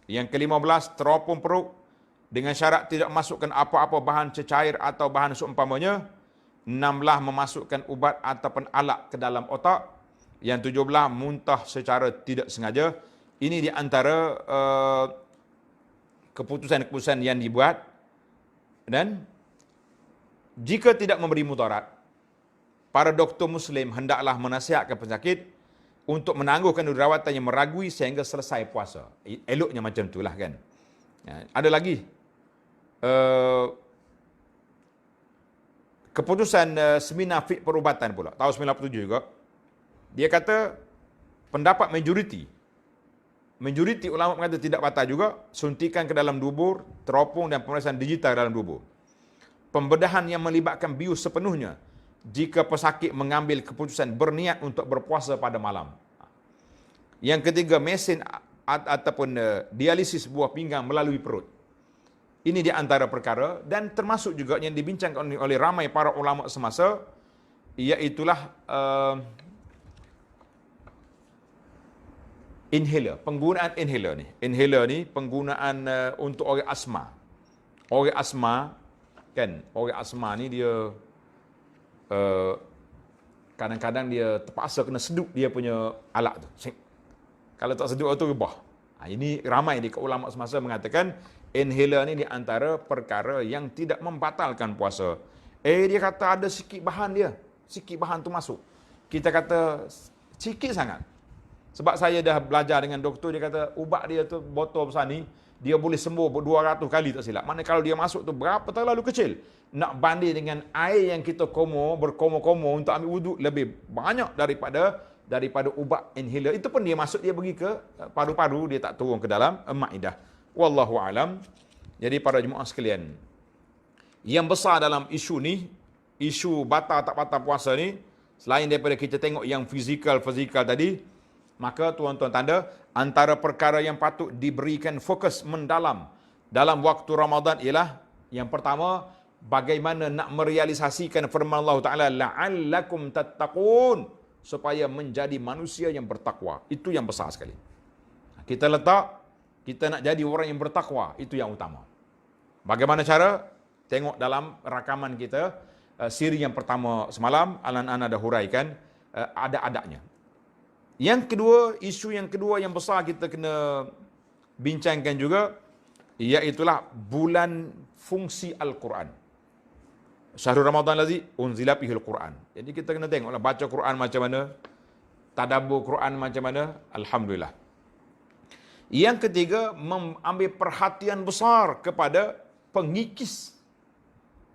Speaker 1: Yang ke-15, teropong perut dengan syarat tidak masukkan apa-apa bahan cecair atau bahan seumpamanya. 16, memasukkan ubat ataupun alat ke dalam otak. Yang 17, muntah secara tidak sengaja. Ini di antara keputusan-keputusan yang dibuat. Dan jika tidak memberi mudarat, para doktor Muslim hendaklah menasihatkan pesakit untuk menangguhkan rawatan yang meragui sehingga selesai puasa. Eloknya macam itulah kan. Ada lagi keputusan seminar fiqh perubatan pula tahun 97 juga. Dia kata pendapat majoriti ulama mengatakan tidak batal juga suntikan ke dalam dubur, teropong dan pemeriksaan digital dalam dubur. Pembedahan yang melibatkan bius sepenuhnya jika pesakit mengambil keputusan berniat untuk berpuasa pada malam. Yang ketiga, mesin ataupun dialisis buah pinggang melalui perut. Ini di antara perkara dan termasuk juga yang dibincangkan oleh ramai para ulama semasa, iaitulah inhaler, penggunaan inhaler ni. Inhaler ni penggunaan untuk orang asma. Orang asma kan, orang asma ni dia kadang-kadang dia terpaksa kena sedup dia punya alat tu. Kalau tak sedup tu rebah. Ini ramai di ulama semasa mengatakan inhaler ni di antara perkara yang tidak membatalkan puasa. Dia kata ada sikit bahan dia. Sikit bahan tu masuk. Kita kata sikit sangat. Sebab saya dah belajar dengan doktor, dia kata ubat dia tu botol besar ni, dia boleh sembuh 200 kali tak silap. Mana kalau dia masuk tu berapa terlalu kecil. Nak banding dengan air yang kita berkomo-komo untuk ambil wuduk lebih banyak daripada ubat inhaler. Itu pun dia masuk, dia pergi ke paru-paru, dia tak turun ke dalam ma'idah. Wallahu alam. Jadi para jemaah sekalian, yang besar dalam isu ni, isu batal tak batal puasa ni, selain daripada kita tengok yang fizikal tadi, maka tuan-tuan tanda, antara perkara yang patut diberikan fokus mendalam dalam waktu Ramadan ialah yang pertama, bagaimana nak merealisasikan firman Allah Ta'ala, la'allakum tattaqun, supaya menjadi manusia yang bertakwa. Itu yang besar sekali. Kita nak jadi orang yang bertakwa, itu yang utama. Bagaimana cara? Tengok dalam rakaman kita, siri yang pertama semalam, Alan-Ana dah huraikan, ada-adanya. Yang kedua, isu yang kedua yang besar kita kena bincangkan juga, iaitulah bulan fungsi Al-Quran. Syahrul Ramadan lazi unzila fihil Quran. Jadi kita kena tengoklah baca Quran macam mana, tadabbur Quran macam mana. Alhamdulillah. Yang ketiga, mengambil perhatian besar kepada pengikis,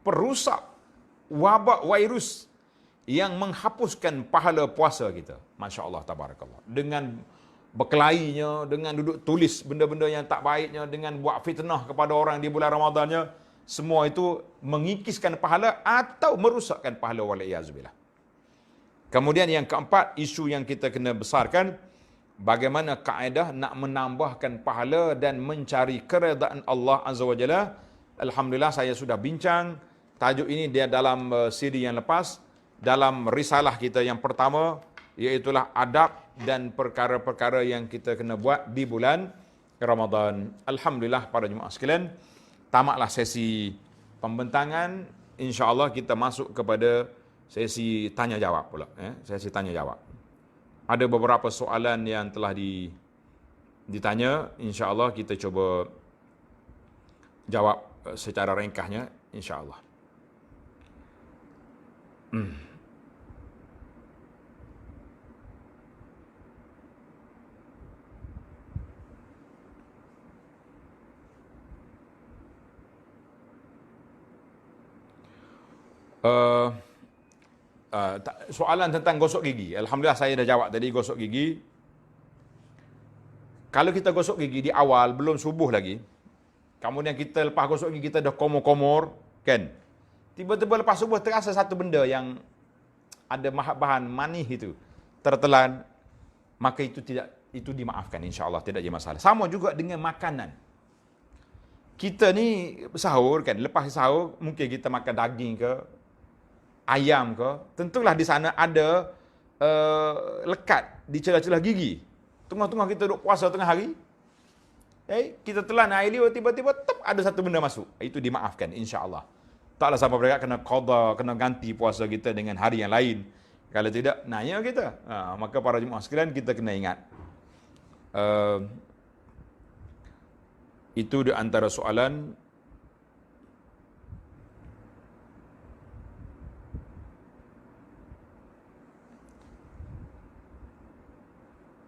Speaker 1: perusak wabak virus yang menghapuskan pahala puasa kita. Masya Allah, tabarakallah. Dengan berkelainya, dengan duduk tulis benda-benda yang tak baiknya, dengan buat fitnah kepada orang di bulan Ramadannya, semua itu mengikiskan pahala atau merusakkan pahala, walaiyazubillah. Kemudian yang keempat, isu yang kita kena besarkan, bagaimana kaedah nak menambahkan pahala dan mencari keredaan Allah Azza wa Jalla. Alhamdulillah saya sudah bincang tajuk ini dia dalam siri yang lepas, dalam risalah kita yang pertama, iaitulah adab dan perkara-perkara yang kita kena buat di bulan Ramadan. Alhamdulillah para jemaah sekalian, tamatlah sesi pembentangan. InsyaAllah kita masuk kepada sesi tanya jawab pula. Sesi tanya jawab. Ada beberapa soalan yang telah ditanya. InsyaAllah kita cuba jawab secara ringkasnya. InsyaAllah. Soalan tentang gosok gigi. Alhamdulillah saya dah jawab tadi gosok gigi. Kalau kita gosok gigi di awal, belum subuh lagi, kemudian kita lepas gosok gigi kita dah komor-komor, kan? Tiba-tiba lepas subuh terasa satu benda yang ada bahan manih itu tertelan. maka itu dimaafkan insya-Allah, tidak ada masalah. Sama juga dengan makanan. Kita ni sahur kan, lepas sahur mungkin kita makan daging ke, ayam ke, tentulah di sana ada lekat di celah-celah gigi. Tengah-tengah kita duduk puasa tengah hari, kita telan air liur, tiba-tiba ada satu benda masuk. Itu dimaafkan insya-Allah. Taklah sampai mereka kena qada, kena ganti puasa kita dengan hari yang lain. Kalau tidak, nanya kita. Maka para jemaah sekalian, kita kena ingat. Itu di antara soalan.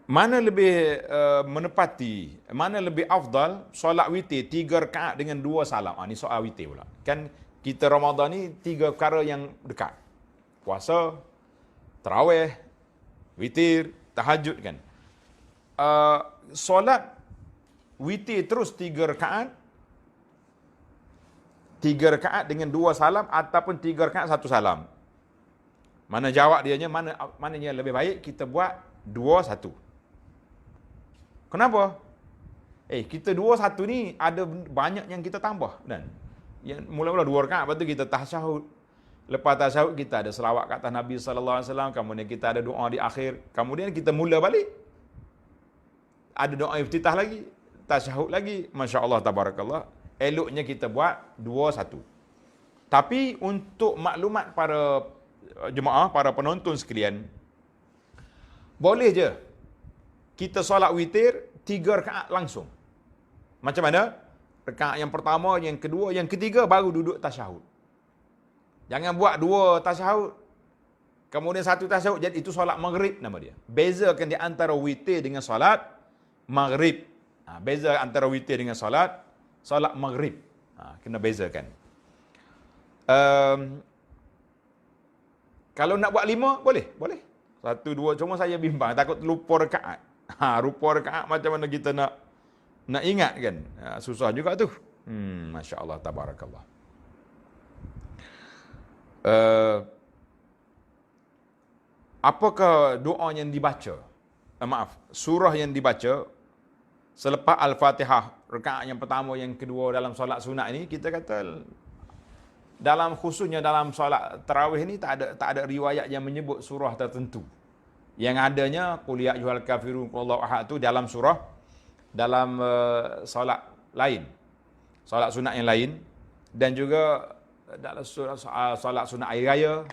Speaker 1: Mana lebih menepati, mana lebih afdal solat witir 3 rakaat dengan 2 salam? Ini soal witir pula. Kan kita Ramadan ni 3 perkara yang dekat. Puasa, tarawih, witir, tahajud kan. Solat witir terus 3 rakaat, 3 rakaat dengan 2 salam ataupun 3 rakaat 1 salam. Mana jawab dianya, mananya lebih baik kita buat 2-1. Kenapa? Kita 2-1 ni ada banyak yang kita tambah dan yang mula-mula 2 rakaat, lepas tu kita tasyahud. Lepas tasyahud kita ada selawat kat atas Nabi sallallahu alaihi wasallam, kemudian kita ada doa di akhir, kemudian kita mula balik. Ada doa iftitah lagi, tasyahud lagi. Masya-Allah tabarakallah. Eloknya kita buat 2-1. Tapi untuk maklumat para jemaah, para penonton sekalian, boleh je kita solat witir 3 rakaat langsung. Macam mana? Rakaat yang pertama, yang kedua, yang ketiga baru duduk tasyahud. Jangan buat 2 tasyahud, kemudian 1 tasyahud, jadi itu solat maghrib nama dia. Bezakan di antara witir dengan solat maghrib. Beza antara witir dengan solat maghrib. Kena bezakan. Kalau nak buat 5, boleh. 1, 2, cuma saya bimbang, takut lupa rakaat. Rupa rakaat macam mana kita nak ingat kan? Susah juga tu. Masya Allah, tabarakallah. Apakah doa yang dibaca? Surah yang dibaca selepas Al-Fatihah, rakaat yang pertama, yang kedua dalam solat sunat ini, kita kata dalam khususnya dalam solat tarawih ini tak ada riwayat yang menyebut surah tertentu. Yang adanya qul ya ayyuhal kafirun qul huwallahu ahad tu dalam surah, dalam solat lain, solat sunat yang lain, dan juga dalam solat sunat hari raya,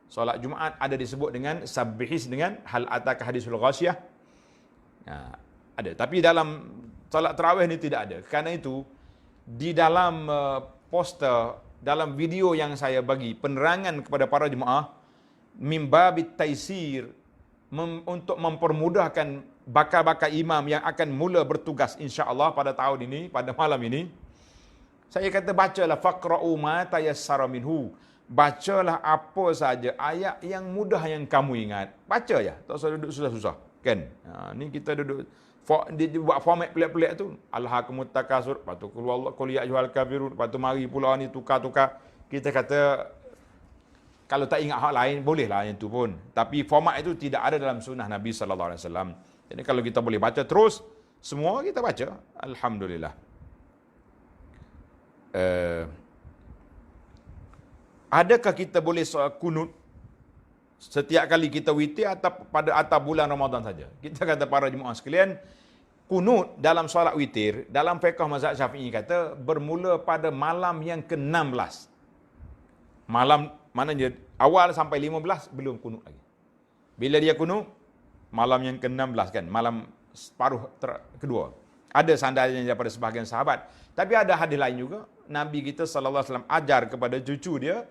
Speaker 1: solat Jumaat ada disebut dengan sabbihis dengan hal ataka hadisul ghasyiyah. Ada, tapi dalam solat tarawih ni tidak ada. Kerana itu di dalam poster, dalam video yang saya bagi penerangan kepada para jemaah, mimbabit taisir, untuk mempermudahkan bakal-bakal imam yang akan mula bertugas insya-Allah pada tahun ini, pada malam ini, saya kata bacalah faqra'u ma tayassara minhu. Bacalah apa saja ayat yang mudah yang kamu ingat. Baca ya, tak usah duduk susah-susah, kan? Ni kita duduk dia buat format pelik-pelik tu. Alhaakumut takasur, lepas tu qul ya ayyuhal kafirun, lepas tu mari pula ni tukar-tukar. Kita kata kalau tak ingat hak lain, bolehlah yang tu pun. Tapi format itu tidak ada dalam sunnah Nabi sallallahu alaihi wasallam. Jadi kalau kita boleh baca terus, semua kita baca, alhamdulillah. Adakah kita boleh kunut setiap kali kita witir atau pada atas bulan Ramadan saja? Kita kata para jemaah sekalian, kunut dalam solat witir, dalam fiqh mazhab Syafi'i kata bermula pada malam yang ke-16. Malam maknanya awal sampai 15 belum kunut lagi. Bila dia kunut, malam yang ke-16 kan, malam separuh kedua. Ada sandaran daripada sebahagian sahabat. Tapi ada hadis lain juga, Nabi kita sallallahu alaihi wasallam ajar kepada cucu dia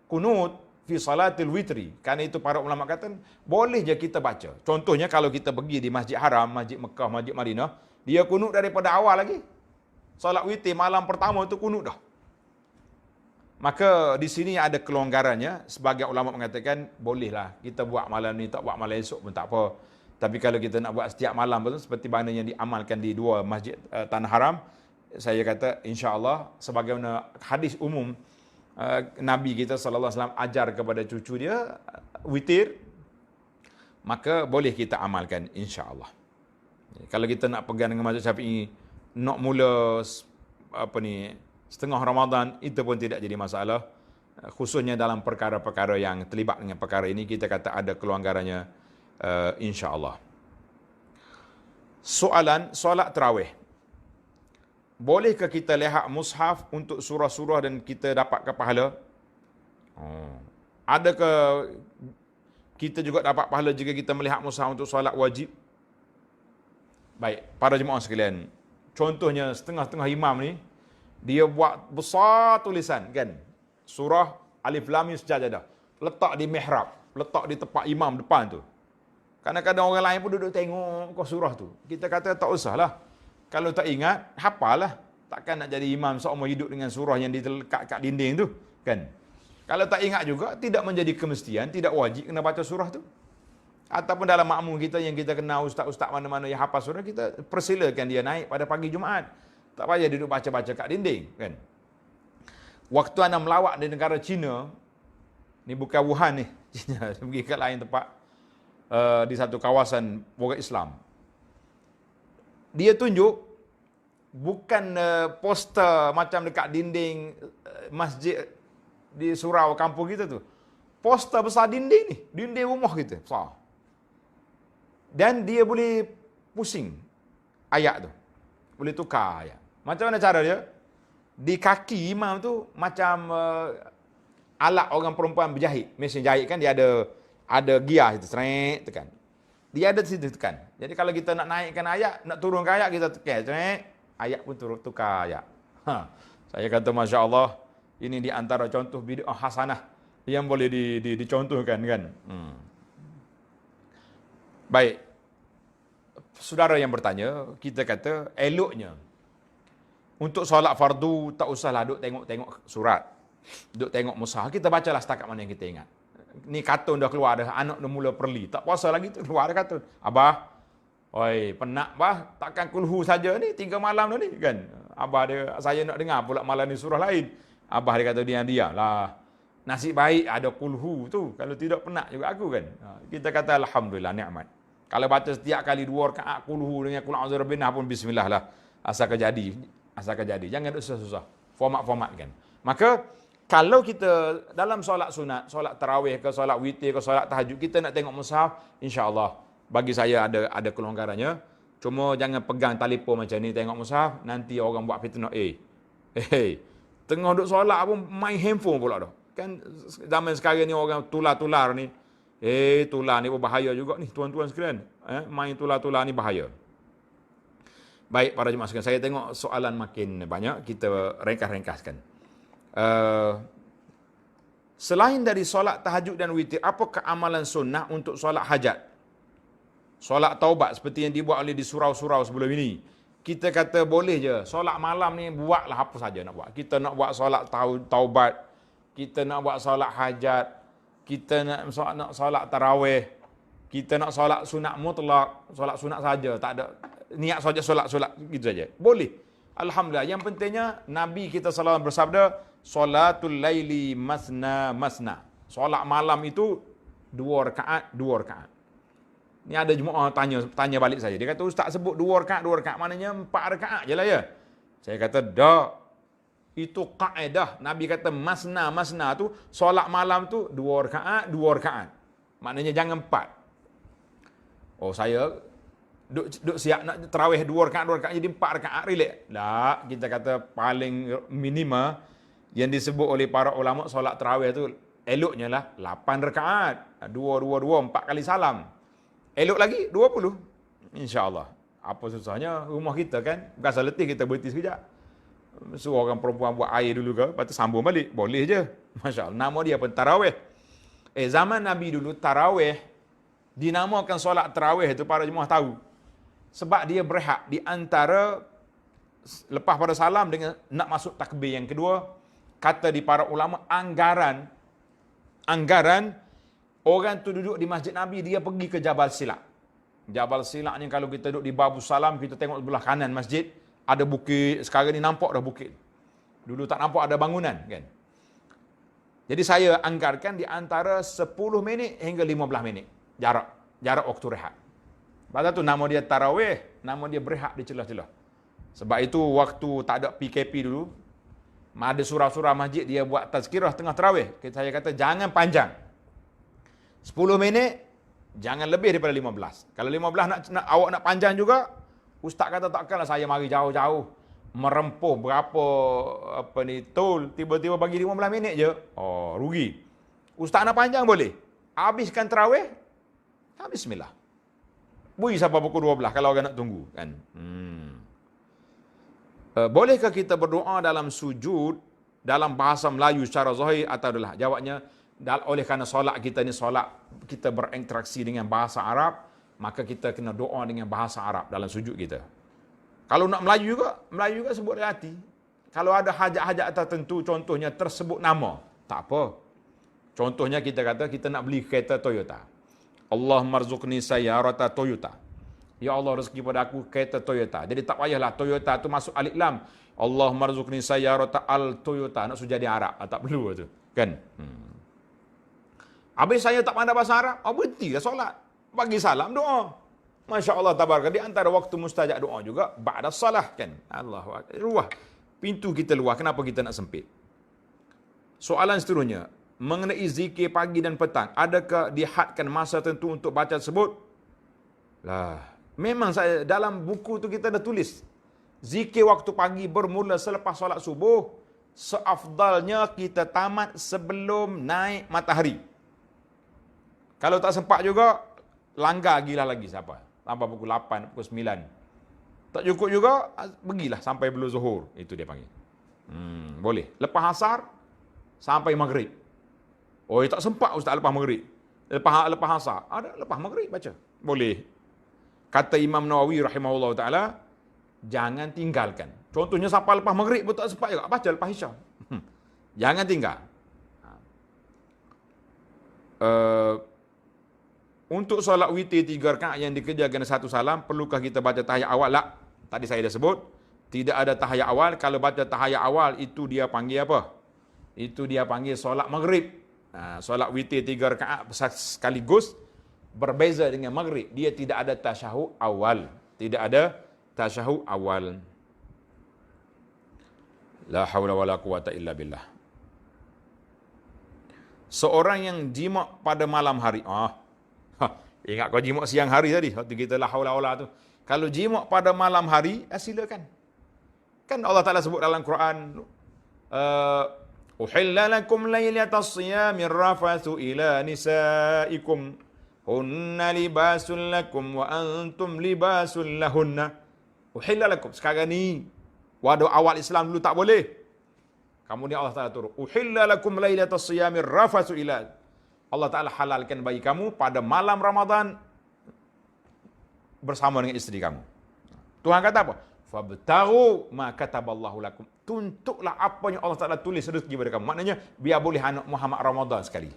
Speaker 1: kunut fi salatil witri. Karena itu para ulama kata boleh je kita baca. Contohnya kalau kita pergi di Masjid Haram, Masjid Mekah, Masjid Madinah, dia kunut daripada awal lagi. Solat witir malam pertama tu kunut dah. Maka di sini ada kelonggarannya. Sebagai ulama mengatakan bolehlah kita buat malam ni, tak buat malam esok pun tak apa. Tapi kalau kita nak buat setiap malam betul seperti mana yang diamalkan di 2 masjid Tanah Haram, saya kata insya-Allah sebagaimana hadis umum Nabi kita sallallahu alaihi wasallam ajar kepada cucu dia witir maka boleh kita amalkan insya-Allah. Kalau kita nak pegang dengan mazhab Syafi'i, nak mula setengah Ramadan, itu pun tidak jadi masalah. Khususnya dalam perkara-perkara yang terlibat dengan perkara ini, kita kata ada kelonggarannya insya-Allah. Soalan solat tarawih. Bolehkah kita lihat mushaf untuk surah-surah dan kita dapatkan pahala? Adakah kita juga dapat pahala jika kita melihat mushaf untuk solat wajib? Baik, para jemaah sekalian, contohnya setengah-setengah imam ni, dia buat besar tulisan kan, surah Alif Lam Mim Sajadah, letak di mihrab, letak di tempat imam depan tu. Kadang-kadang orang lain pun duduk tengok kau surah tu. Kita kata tak usahlah. Kalau tak ingat, hafalah. Takkan nak jadi imam seumur hidup dengan surah yang ditelekat kat dinding tu, kan? Kalau tak ingat juga, tidak menjadi kemestian, tidak wajib kena baca surah tu. Ataupun dalam makmum kita yang kita kenal ustaz-ustaz mana-mana yang hafal surah, kita persilakan dia naik pada pagi Jumaat. Tak payah duduk baca-baca kat dinding, kan? Waktu anda melawat di negara China, ni bukan Wuhan ni, China, pergi ke lain tempat, di satu kawasan orang Islam. Dia tunjuk bukan poster macam dekat dinding masjid di surau kampung kita tu. Poster besar dinding ni, dinding rumah kita besar. Dan dia boleh pusing ayat tu. Boleh tukar ayat. Macam mana cara dia? Di kaki imam tu macam alat orang perempuan berjahit. Mesin jahit kan dia ada giah itu, seret tekan. Dia ada di situ tekan. Jadi kalau kita nak naikkan ayat, nak turunkan ayat, kita tekan, seret, ayat pun tukar ayat. Saya kata Masya Allah, ini di antara contoh bid'ah hasanah yang boleh dicontohkan kan. Baik. Saudara yang bertanya, kita kata eloknya untuk solat fardu tak usahlah duk tengok-tengok surat, duk tengok mushaf, kita bacalah setakat mana yang kita ingat. Ni kartun dah keluar dah, anak dah mula perli, tak puasa lagi tu keluar dah kartun. Abah, oi penat bah, takkan kulhu saja ni 3 malam dah ni kan. Abah dia, saya nak dengar pula malam ni surah lain. Abah dia kata diam-diam lah. Nasib baik ada kulhu tu, kalau tidak penat juga aku kan. Kita kata alhamdulillah nikmat. Kalau baca setiap kali 2 rakaat kulhu dengan qul a'udzu birabbin nas pun bismillah lah. Asalkan jadi. Jangan susah-susah. Format kan. Maka kalau kita dalam solat sunat, solat tarawih ke solat witir ke solat tahajud, kita nak tengok mushaf, insya-Allah bagi saya ada kelonggarannya. Cuma jangan pegang telefon macam ni tengok mushaf, nanti orang buat fitnah. Tengah duk solat pun main handphone pula dah. Kan zaman sekarang ni orang tular-tular ni. Tular ni berbahaya juga ni tuan-tuan sekalian. Main tular-tular ni bahaya. Baik para jemaah sekalian, saya tengok soalan makin banyak, kita ringkas-ringkaskan. Selain dari solat tahajud dan witir, apakah amalan sunnah untuk solat hajat? Solat taubat seperti yang dibuat oleh di surau-surau sebelum ini. Kita kata boleh je, solat malam ni buatlah apa saja nak buat. Kita nak buat solat taubat, kita nak buat solat hajat, kita nak solat tarawih, kita nak solat sunat mutlak, solat sunat saja, tak ada niat saja solat gitu saja. Boleh. Alhamdulillah. Yang pentingnya Nabi kita sallallahu alaihi wasallam bersabda, solatul laili masna. Solat malam itu 2 rakaat. Ni ada jemaah tanya balik saya. Dia kata ustaz sebut 2 rakaat, maknanya 4 rakaat je lah ya. Saya kata dak. Itu kaedah. Nabi kata masna tu, solat malam tu 2 rakaat. Maknanya jangan 4. Oh saya duk siap nak tarawih 2 rakaat jadi 4 rakaat relax. Tak, kita kata paling minima yang disebut oleh para ulama solat tarawih tu eloknya lah 8 rakaat. 2, 4 kali salam. Elok lagi 20. Insya-Allah. Apa susahnya rumah kita kan, berasa letih kita berhenti sekejap. Suruh orang perempuan buat air dulu ke, lepas tu sambung balik. Boleh je. Masya Allah. Nama dia pun tarawih. Zaman Nabi dulu, tarawih, dinamakan solat tarawih itu para jemaah tahu. Sebab dia berhak di antara, lepas pada salam dengan nak masuk takbir yang kedua, kata di para ulama, anggaran, orang tu duduk di masjid Nabi, dia pergi ke Jabal Silak. Jabal Silak ni kalau kita duduk di Babu Salam, kita tengok sebelah kanan masjid, ada bukit, sekarang ni nampak dah bukit. Dulu tak nampak ada bangunan kan. Jadi saya anggarkan di antara 10 minit hingga 15 minit jarak. jarak waktu rehat. Pada tu nama dia tarawih, nama dia berehat di celah-celah. Sebab itu waktu tak ada PKP dulu, ada surah-surah masjid dia buat tazkirah tengah tarawih. Saya kata jangan panjang. 10 minit, jangan lebih daripada 15. Kalau 15 awak nak panjang juga, ustaz kata takkanlah saya mari jauh-jauh merempuh berapa tol, tiba-tiba bagi 15 minit je. Oh, rugi. Ustaz nak panjang boleh. Habiskan tarawih, habis bismillah. Bui sampai pukul 12 kalau orang nak tunggu kan. Bolehkah kita berdoa dalam sujud dalam bahasa Melayu secara zahir atau adalah? Jawabnya, oleh kerana solat kita ni solat kita berinteraksi dengan bahasa Arab, maka kita kena doa dengan bahasa Arab dalam sujud kita. Kalau nak Melayu juga sebut dari hati. Kalau ada hajat-hajat tertentu, contohnya tersebut nama, tak apa. Contohnya kita kata kita nak beli kereta Toyota. Allah marzuqni sayyarata Toyota. Ya Allah rezeki pada aku kereta Toyota. Jadi tak payahlah Toyota tu masuk alif lam. Allah marzuqni sayyarata al Toyota. Nak sudah di Arab. Tak perlu tu. Kan? Habis saya tak pandai bahasa Arab. Berhentilah solat. Bagi salam doa. Masya Allah tabaraka. Di antara waktu mustajab doa juga ba'da salah kan. Allahu akbar. Luah. Pintu kita luah. Kenapa kita nak sempit? Soalan seterusnya. Mengenai zikir pagi dan petang. Adakah dihadkan masa tertentu untuk baca tersebut? Lah. Memang saya dalam buku tu kita dah tulis. Zikir waktu pagi bermula selepas solat subuh. Seafdalnya kita tamat sebelum naik matahari. Kalau tak sempat juga, langgar gila lagi siapa. Sampai pukul 8, pukul 9. Tak cukup juga, pergilah sampai belum zuhur. Itu dia panggil. Boleh. Lepas asar, sampai maghrib. Oh, tak sempat ustaz lepas maghrib. Lepas asar. Ada lepas maghrib baca. Boleh. Kata Imam Nawawi rahimahullah ta'ala, jangan tinggalkan. Contohnya sampai lepas maghrib pun tak sempat juga. Baca lepas isyak. Jangan tinggal. Untuk solat witir 3 rakaat yang dikerjakan 1 salam, perlukah kita baca tahiyat awal? Tak. Tadi saya dah sebut, tidak ada tahiyat awal. Kalau baca tahiyat awal, itu dia panggil apa? Itu dia panggil solat maghrib. Solat witir 3 rakaat sekaligus, berbeza dengan maghrib. Dia tidak ada tasyahud awal. Tidak ada tasyahud awal. La haula wala quwata illa billah. Seorang yang jimat pada malam hari. Ingat kau jimat siang hari tadi. Waktu kita la haula wala tu. Kalau jimat pada malam hari, silakan. Kan Allah Ta'ala sebut dalam Quran, Uhilla lakum laylatas siyamir rafathu ila nisaikum. Hunna libasul lakum wa antum libasul lahunna. Uhilla lakum. Sekarang ni, waktu awal Islam dulu tak boleh. Kemudian Allah Ta'ala turun. Uhilla lakum laylatas siyamir rafathu ila. Allah Ta'ala halalkan bagi kamu pada malam Ramadan bersama dengan isteri kamu. Tuhan kata apa? Fabtaghu ma kataballahu lakum. Tuntutlah apa yang Allah Ta'ala tulis rezeki pada kamu. Maknanya, biar boleh anak Muhammad Ramadan sekali.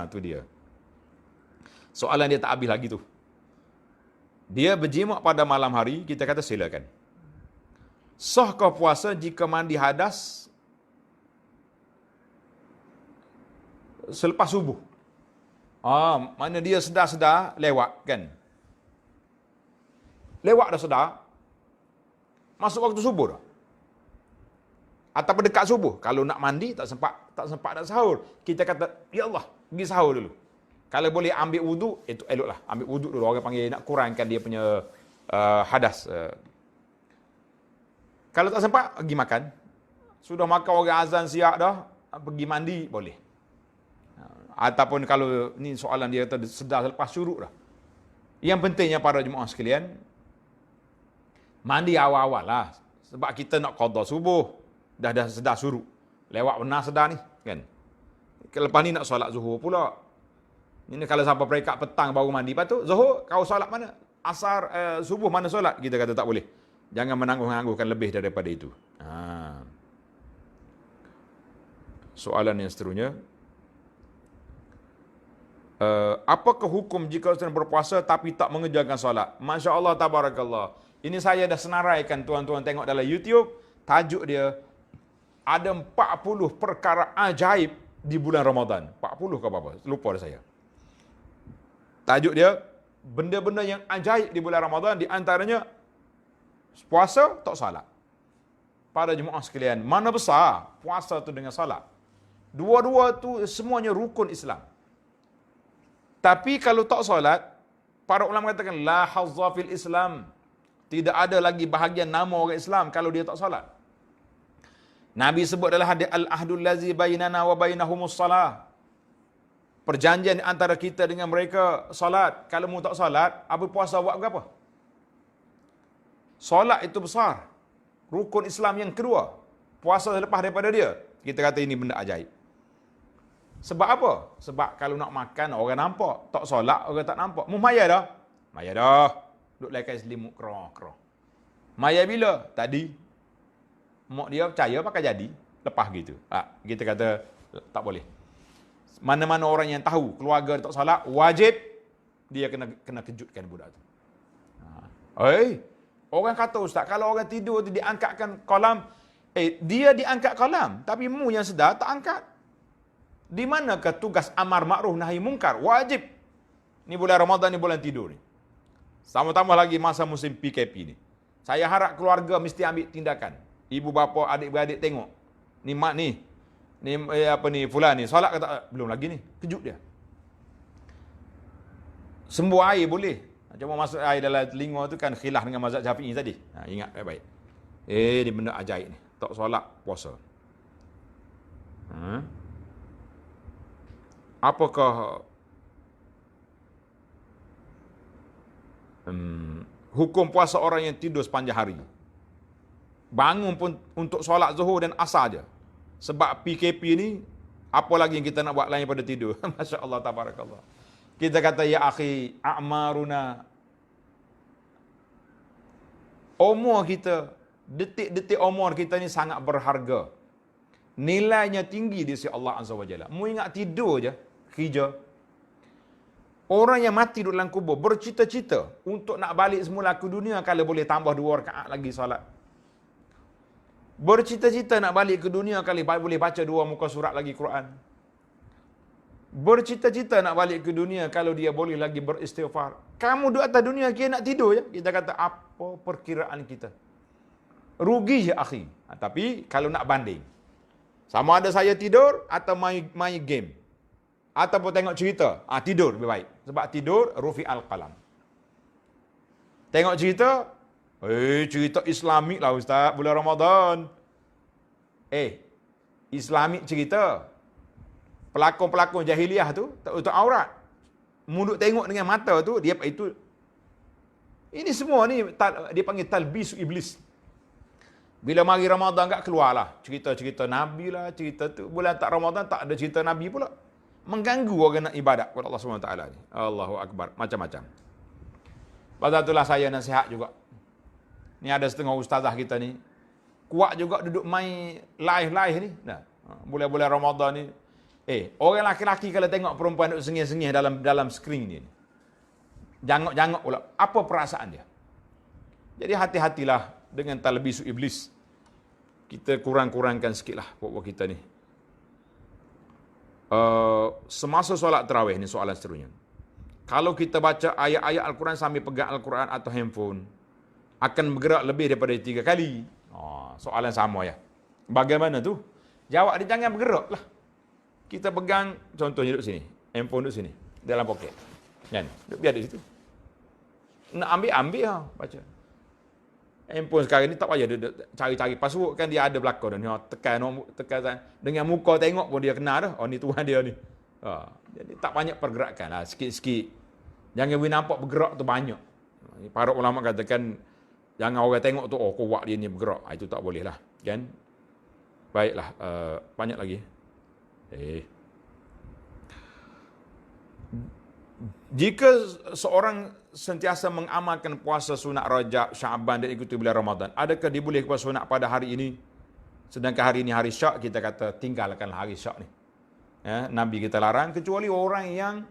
Speaker 1: Itu dia. Soalan dia tak habis lagi tu. Dia berjimat pada malam hari, kita kata silakan. Sahkah puasa jika mandi hadas selepas subuh? Mana dia sedar-sedar lewat kan? Lewat dah sedar. Masuk waktu subuh dah. Atau dekat subuh. Kalau nak mandi tak sempat nak sahur. Kita kata, ya Allah, pergi sahur dulu. Kalau boleh ambil wuduk, itu eloklah. Ambil wuduk dulu. Orang panggil nak kurangkan dia punya hadas. Kalau tak sempat, pergi makan. Sudah makan orang azan siap dah, pergi mandi, boleh. Ataupun kalau ni soalan dia kata sedar lepas syuruk dah. Yang pentingnya para jemaah sekalian, mandi awal-awal lah. Sebab kita nak qada subuh, dah sedar syuruk. Lewat benar sedar ni, kan. Lepas ni nak solat zuhur pula. Ini kalau sampai peringkat petang baru mandi. Lepas tu, zuhur, kau solat mana? Asar, subuh mana solat? Kita kata tak boleh. Jangan menangguh-nangguhkan lebih daripada itu. Soalan yang seterusnya. Apakah hukum jika sedang berpuasa tapi tak mengerjakan solat? Masya Allah, tabarakallah. Ini saya dah senaraikan tuan-tuan tengok dalam YouTube. Tajuk dia, ada 40 perkara ajaib di bulan Ramadan. 40 ke apa? Lupa dah saya. Tajuk dia, benda-benda yang ajaib di bulan Ramadan, di antaranya puasa tak salat. Para jemaah sekalian, mana besar puasa tu dengan salat? Dua-dua tu semuanya rukun Islam. Tapi kalau tak salat, para ulama katakan la hazza fil Islam. Tidak ada lagi bahagian nama orang Islam kalau dia tak salat. Nabi sebut dalam hadis al-ahdul lazi bainana wa bainahumus salah. Perjanjian antara kita dengan mereka salat. Kalau mu tak salat, apa puasa buat apa? Salat itu besar. Rukun Islam yang kedua. Puasa lepas daripada dia. Kita kata ini benda ajaib. Sebab apa? Sebab kalau nak makan orang nampak, tak solat orang tak nampak. Mu maya dah. Maya dah. Duk laikai selimut kerah-kerah. Maya bila? Tadi. Mak dia percaya pakai jadi. Lepas gitu. Kita kata tak boleh. Mana-mana orang yang tahu keluarga tak solat, wajib dia kena kejutkan budak tu. Orang kata ustaz, kalau orang tidur tu diangkatkan kolam, dia diangkat kolam, tapi mu yang sedar tak angkat. Di manakah tugas amar ma'ruf nahi mungkar? Wajib. Ni bulan Ramadan ni bulan tidur ni. Sama-sama lagi masa musim PKP ni. Saya harap keluarga mesti ambil tindakan. Ibu bapa, adik-beradik tengok. Ni mak ni. Ni fulan ni solat ke tak? Belum lagi ni. Kejut dia. Sembuh air boleh. Cuma masuk air dalam telinga tu kan khilaf dengan mazhab Syafi'i tadi. Ingat baik-baik. Ni benda ajaib ni. Tak solat, puasa. Apakah hukum puasa orang yang tidur sepanjang hari? Bangun pun untuk solat zuhur dan asar je. Sebab PKP ni, apa lagi yang kita nak buat lain pada tidur? Masya Allah, tabarakallah. Kita kata, ya akhi, a'maruna. Umur kita, detik-detik umur kita ni sangat berharga. Nilainya tinggi di sisi Allah Azza wa Jalla. Mu ingat tidur je, kerja. Orang yang mati duduk dalam kubur, bercita-cita untuk nak balik semula ke dunia kalau boleh tambah 2 rakaat lagi solat. Bercita-cita nak balik ke dunia kali boleh baca 2 muka surat lagi Quran. Bercita-cita nak balik ke dunia kalau dia boleh lagi beristighfar. Kamu duduk atas dunia kira nak tidur je. Kita kata apa perkiraan kita? Rugi je akhi. Tapi kalau nak banding, sama ada saya tidur atau main game ataupun tengok cerita, tidur lebih baik. Sebab tidur rufi al-qalam. Tengok cerita, cerita Islamik lah ustaz, bulan Ramadan. Islamik cerita. Pelakon-pelakon jahiliah tu, untuk aurat. Muduk tengok dengan mata tu, dia itu. Ini semua ni, dia panggil talbisu iblis. Bila mari Ramadan kat keluarlah. Cerita-cerita Nabi lah, cerita tu. Bulan tak Ramadan, tak ada cerita Nabi pula. Mengganggu orang nak ibadat kepada Allah SWT ni. Allahu Akbar. Macam-macam. Pasal itulah saya nasihat juga. Ni ada setengah ustazah kita ni. Kuat juga duduk main live-live ni. Bulan-bulan Ramadan ni. Orang laki-laki kalau tengok perempuan duduk sengih-sengih dalam skrin ni. Jangok-jangok pula. Apa perasaan dia? Jadi hati-hatilah dengan talbisu iblis. Kita kurang-kurangkan sikitlah buat kita ni. Semasa solat tarawih ni soalan seterusnya. Kalau kita baca ayat-ayat Al-Quran sambil pegang Al-Quran atau handphone, akan bergerak lebih daripada 3 kali. Soalan sama ya. Bagaimana tu? Jawab dia jangan bergerak lah. Kita pegang, contohnya duduk sini. Handphone duduk sini. Dalam poket. Kan? Biar di situ. Nak ambil lah. Baca. Handphone sekarang ni tak payah dia cari-cari password kan dia ada belakang dah. Tekan dengan muka tengok pun dia kenal dah. Ni Tuhan dia ni. Jadi tak banyak pergerakan lah. Sikit-sikit. Jangan we nampak bergerak tu banyak. Para ulama katakan jangan orang tengok tu kuat dia ni bergerak. Itu tak boleh lah. Kan? Baiklah. Banyak lagi. Jika seorang sentiasa mengamalkan puasa sunat Rajab, Syaban dan ikuti bulan Ramadan, adakah dia boleh puasa sunat pada hari ini? Sedangkan hari ini hari Syak, kita kata tinggalkan hari Syak ni. Nabi kita larang kecuali orang yang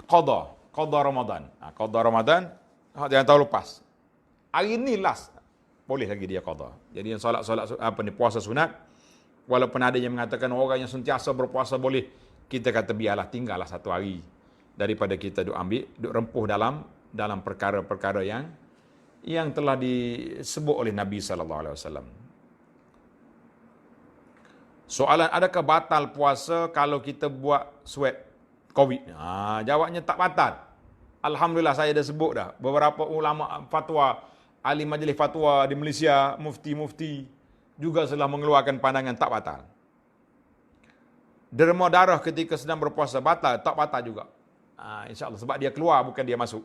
Speaker 1: qada Ramadan. Qada Ramadan jangan tahu lepas. Hari ini last boleh lagi dia qada. Jadi yang solat puasa sunat, walaupun ada yang mengatakan orang yang sentiasa berpuasa boleh, kita kata biarlah tinggallah 1 hari. daripada kita duk ambil, duk rempuh dalam perkara-perkara yang telah disebut oleh Nabi sallallahu alaihi wasallam. Soalan, adakah batal puasa kalau kita buat swab COVID? Jawabnya tak batal. Alhamdulillah, saya dah sebut dah. Beberapa ulama fatwa, ahli majlis fatwa di Malaysia, mufti-mufti juga telah mengeluarkan pandangan tak batal. Derma darah ketika sedang berpuasa batal? Tak batal juga. InsyaAllah, sebab dia keluar, bukan dia masuk.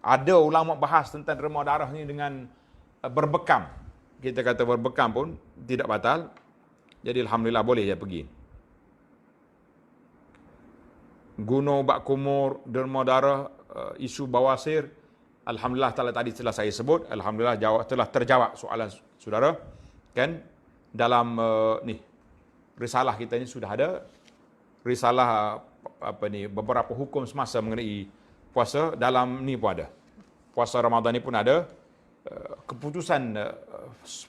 Speaker 1: Ada ulama bahas tentang derma darah ni dengan berbekam. Kita kata berbekam pun tidak batal. Jadi alhamdulillah boleh dia pergi. Guna ubat kumur, derma darah, isu bawasir, alhamdulillah tadi telah saya sebut. Alhamdulillah telah terjawab soalan saudara. Kan dalam risalah kita ni sudah ada risalah beberapa hukum semasa mengenai puasa. Dalam ni pun ada. Puasa Ramadan ni pun ada keputusan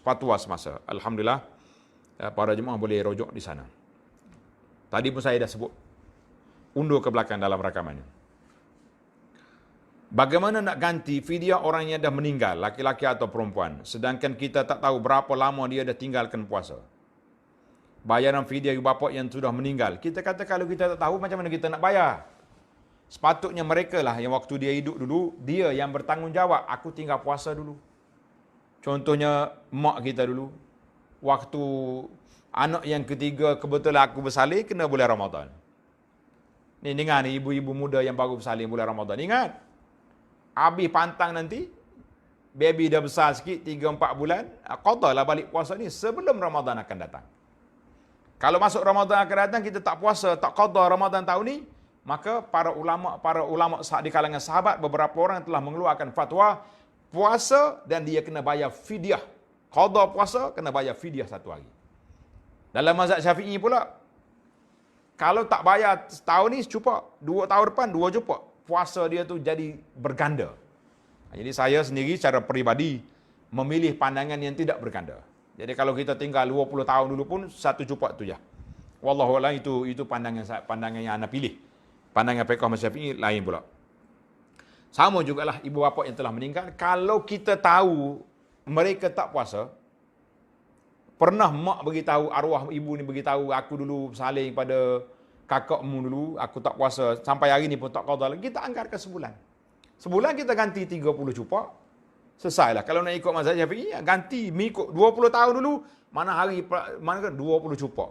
Speaker 1: fatwa semasa. Alhamdulillah, para jemaah boleh rujuk di sana. Tadi pun saya dah sebut. Undur ke belakang dalam rakamannya. Bagaimana nak ganti fidyah orang yang dah meninggal, laki-laki atau perempuan, sedangkan kita tak tahu berapa lama dia dah tinggalkan puasa? Bayaran fidyah ibu bapa yang sudah meninggal. Kita kata kalau kita tak tahu, macam mana kita nak bayar? Sepatutnya mereka lah yang waktu dia hidup dulu, dia yang bertanggungjawab. Aku tinggal puasa dulu. Contohnya mak kita dulu. Waktu anak yang ketiga kebetulan aku bersalin, kena bulan Ramadan. Ni dengar ni, ibu-ibu muda yang baru bersalin bulan Ramadan. Ingat, habis pantang nanti, baby dah besar sikit, 3-4 bulan, qadalah balik puasa ni sebelum Ramadan akan datang. Kalau masuk Ramadan akan datang, kita tak puasa, tak qada Ramadan tahun ni, maka para ulama di kalangan sahabat, beberapa orang telah mengeluarkan fatwa, puasa dan dia kena bayar fidyah. Qada puasa, kena bayar fidyah 1 hari. Dalam mazhab Syafi'i pula, kalau tak bayar setahun ni secupak, 2 tahun depan 2 cupak. Puasa dia tu jadi berganda. Jadi saya sendiri secara peribadi memilih pandangan yang tidak berganda. Jadi kalau kita tinggal 20 tahun dulu pun 1 cupak tu je. Wallahualam, itu pandangan yang anda pilih. Pandangan fiqh mazhab Syafi'i lain pula. Sama jugalah ibu bapa yang telah meninggal, kalau kita tahu mereka tak puasa, pernah mak beritahu, arwah ibu ni beritahu, aku dulu saling pada kakakmu dulu, aku tak puasa, sampai hari ni pun tak qada lagi, kita anggarkan sebulan. Sebulan kita ganti 30 cupak, selesailah. Kalau nak ikut mazhab Syafi'i, ganti mengikut 20 tahun dulu, mana hari, mana ke 20 cupak.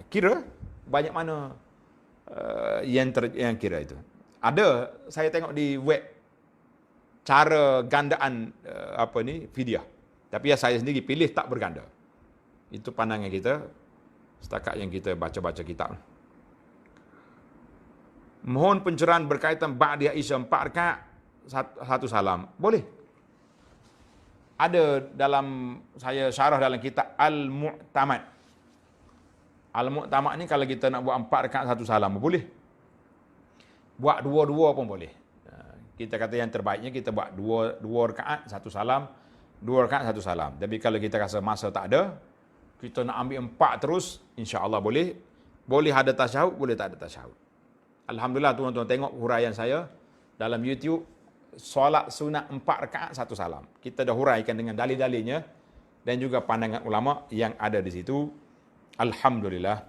Speaker 1: Kira banyak mana yang kira itu. Ada, saya tengok di web, cara gandaan fidyah. Tapi ya saya sendiri pilih tak berganda. Itu pandangan kita setakat yang kita baca-baca kitab. Mohon pencerahan berkaitan ba'da Isya 4 rakaat 1 salam. Boleh. Ada dalam saya syarah dalam kitab Al-Mu'tamad. Al-Mu'tamad ni kalau kita nak buat 4 rakaat 1 salam boleh. Buat 2-2 pun boleh. Kita kata yang terbaiknya kita buat 2 rakaat 1 salam. 2 rakaat 1 salam. Tapi kalau kita rasa masa tak ada, kita nak ambil 4 terus, insya-Allah boleh. Boleh ada tasyahud, boleh tak ada tasyahud. Alhamdulillah, tuan-tuan tengok huraian saya dalam YouTube, solat sunat 4 rakaat 1 salam. Kita dah huraikan dengan dalil-dalilnya dan juga pandangan ulama yang ada di situ. Alhamdulillah.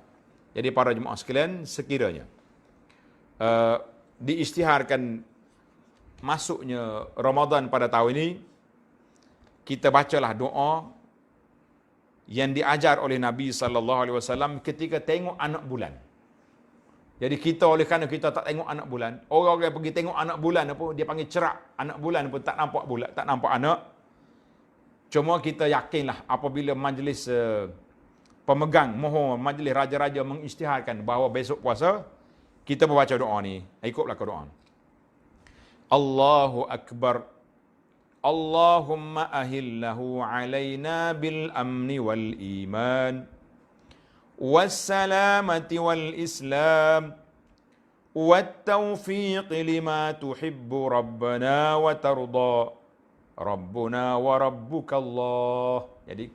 Speaker 1: Jadi para jemaah sekalian, sekiranya diisytiharkan masuknya Ramadan pada tahun ini, kita bacalah doa yang diajar oleh Nabi sallallahu alaihi wasallam ketika tengok anak bulan. Jadi kita oleh kerana kita tak tengok anak bulan, orang yang pergi tengok anak bulan apa, dia panggil cerak, anak bulan pun tak nampak bulan, tak nampak anak. Cuma kita yakinlah apabila majlis pemegang mohon majlis raja-raja mengisytiharkan bahawa besok puasa, kita membaca doa ni. Ikutlah ke doa. Allahu Akbar. Allahumma ahillahu alaina bil amni wal iman was salamati wal islam wat taufiq lima tuhibbu rabbana wa tarda rabbuna wa rabbuka Allah. Jadi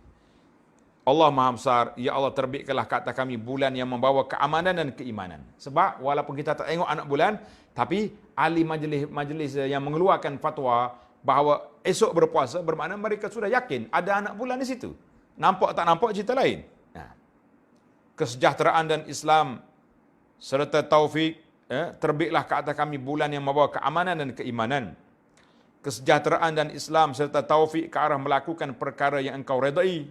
Speaker 1: Allah Maha Besar, Ya Allah terbitkanlah ke atas kami bulan yang membawa keamanan dan keimanan. Sebab walaupun kita tak tengok anak bulan, tapi ahli majlis yang mengeluarkan fatwa bahawa esok berpuasa bermakna mereka sudah yakin ada anak bulan di situ. Nampak tak nampak cerita lain. Nah, kesejahteraan dan Islam serta taufik, terbitlah ke atas kami bulan yang membawa keamanan dan keimanan. Kesejahteraan dan Islam serta taufik ke arah melakukan perkara yang engkau redai.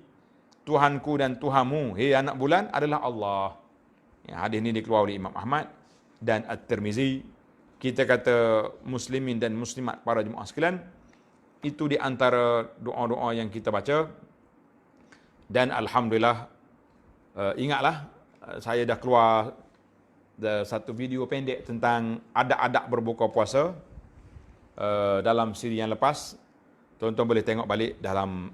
Speaker 1: Tuhanku dan Tuhanmu, hei anak bulan, adalah Allah. Ya, hadis ini dikeluarkan oleh Imam Ahmad dan At-Tirmizi. Kita kata muslimin dan muslimat para jemaah sekalian, itu di antara doa-doa yang kita baca. Dan alhamdulillah, ingatlah, saya dah keluar satu video pendek tentang adab-adab berbuka puasa dalam siri yang lepas. Tuan-tuan boleh tengok balik dalam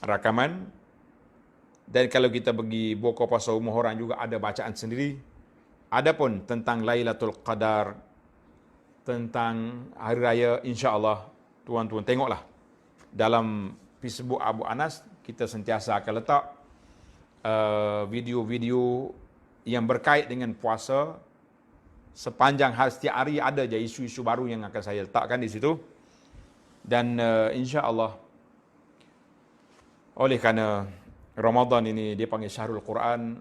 Speaker 1: rakaman. Dan kalau kita pergi buka puasa rumah orang juga ada bacaan sendiri. Adapun tentang Lailatul Qadar, tentang hari raya, insya-Allah tuan-tuan tengoklah dalam Facebook Abu Anas, kita sentiasa akan letak video-video yang berkait dengan puasa. Sepanjang hari, setiap hari ada je isu-isu baru yang akan saya letakkan di situ. Dan insya-Allah, oleh kerana Ramadan ini dia panggil Syahrul Quran,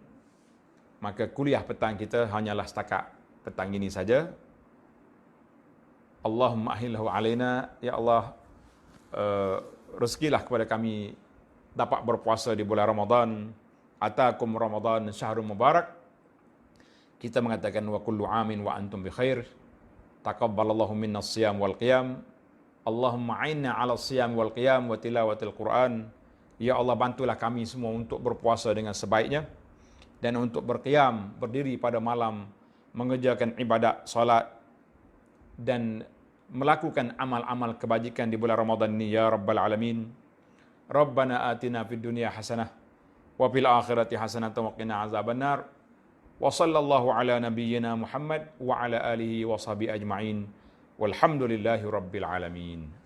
Speaker 1: maka kuliah petang kita hanyalah setakat petang ini saja. Allahumma ahilhu alaina, ya Allah, rezekilah kepada kami dapat berpuasa di bulan Ramadan. Atakum Ramadan syahrul mubarak. Kita mengatakan wa kullu amin wa antum bi khair. Taqabbalallahu minna as-siyam wal qiyam. Allahumma a'inna 'ala as-siyam wal qiyam wa tilawatil Quran. Ya Allah, bantulah kami semua untuk berpuasa dengan sebaiknya dan untuk berqiyam, berdiri pada malam, mengerjakan ibadat salat dan melakukan amal-amal kebajikan di bulan Ramadan ini, ya Rabbal Alamin. Rabbana atina fid dunya hasanah wa fil akhirati hasanah wa qina azabannar. Wa sallallahu ala nabiyyina Muhammad wa ala alihi wa sahbihi ajma'in. Walhamdulillahi rabbil alamin.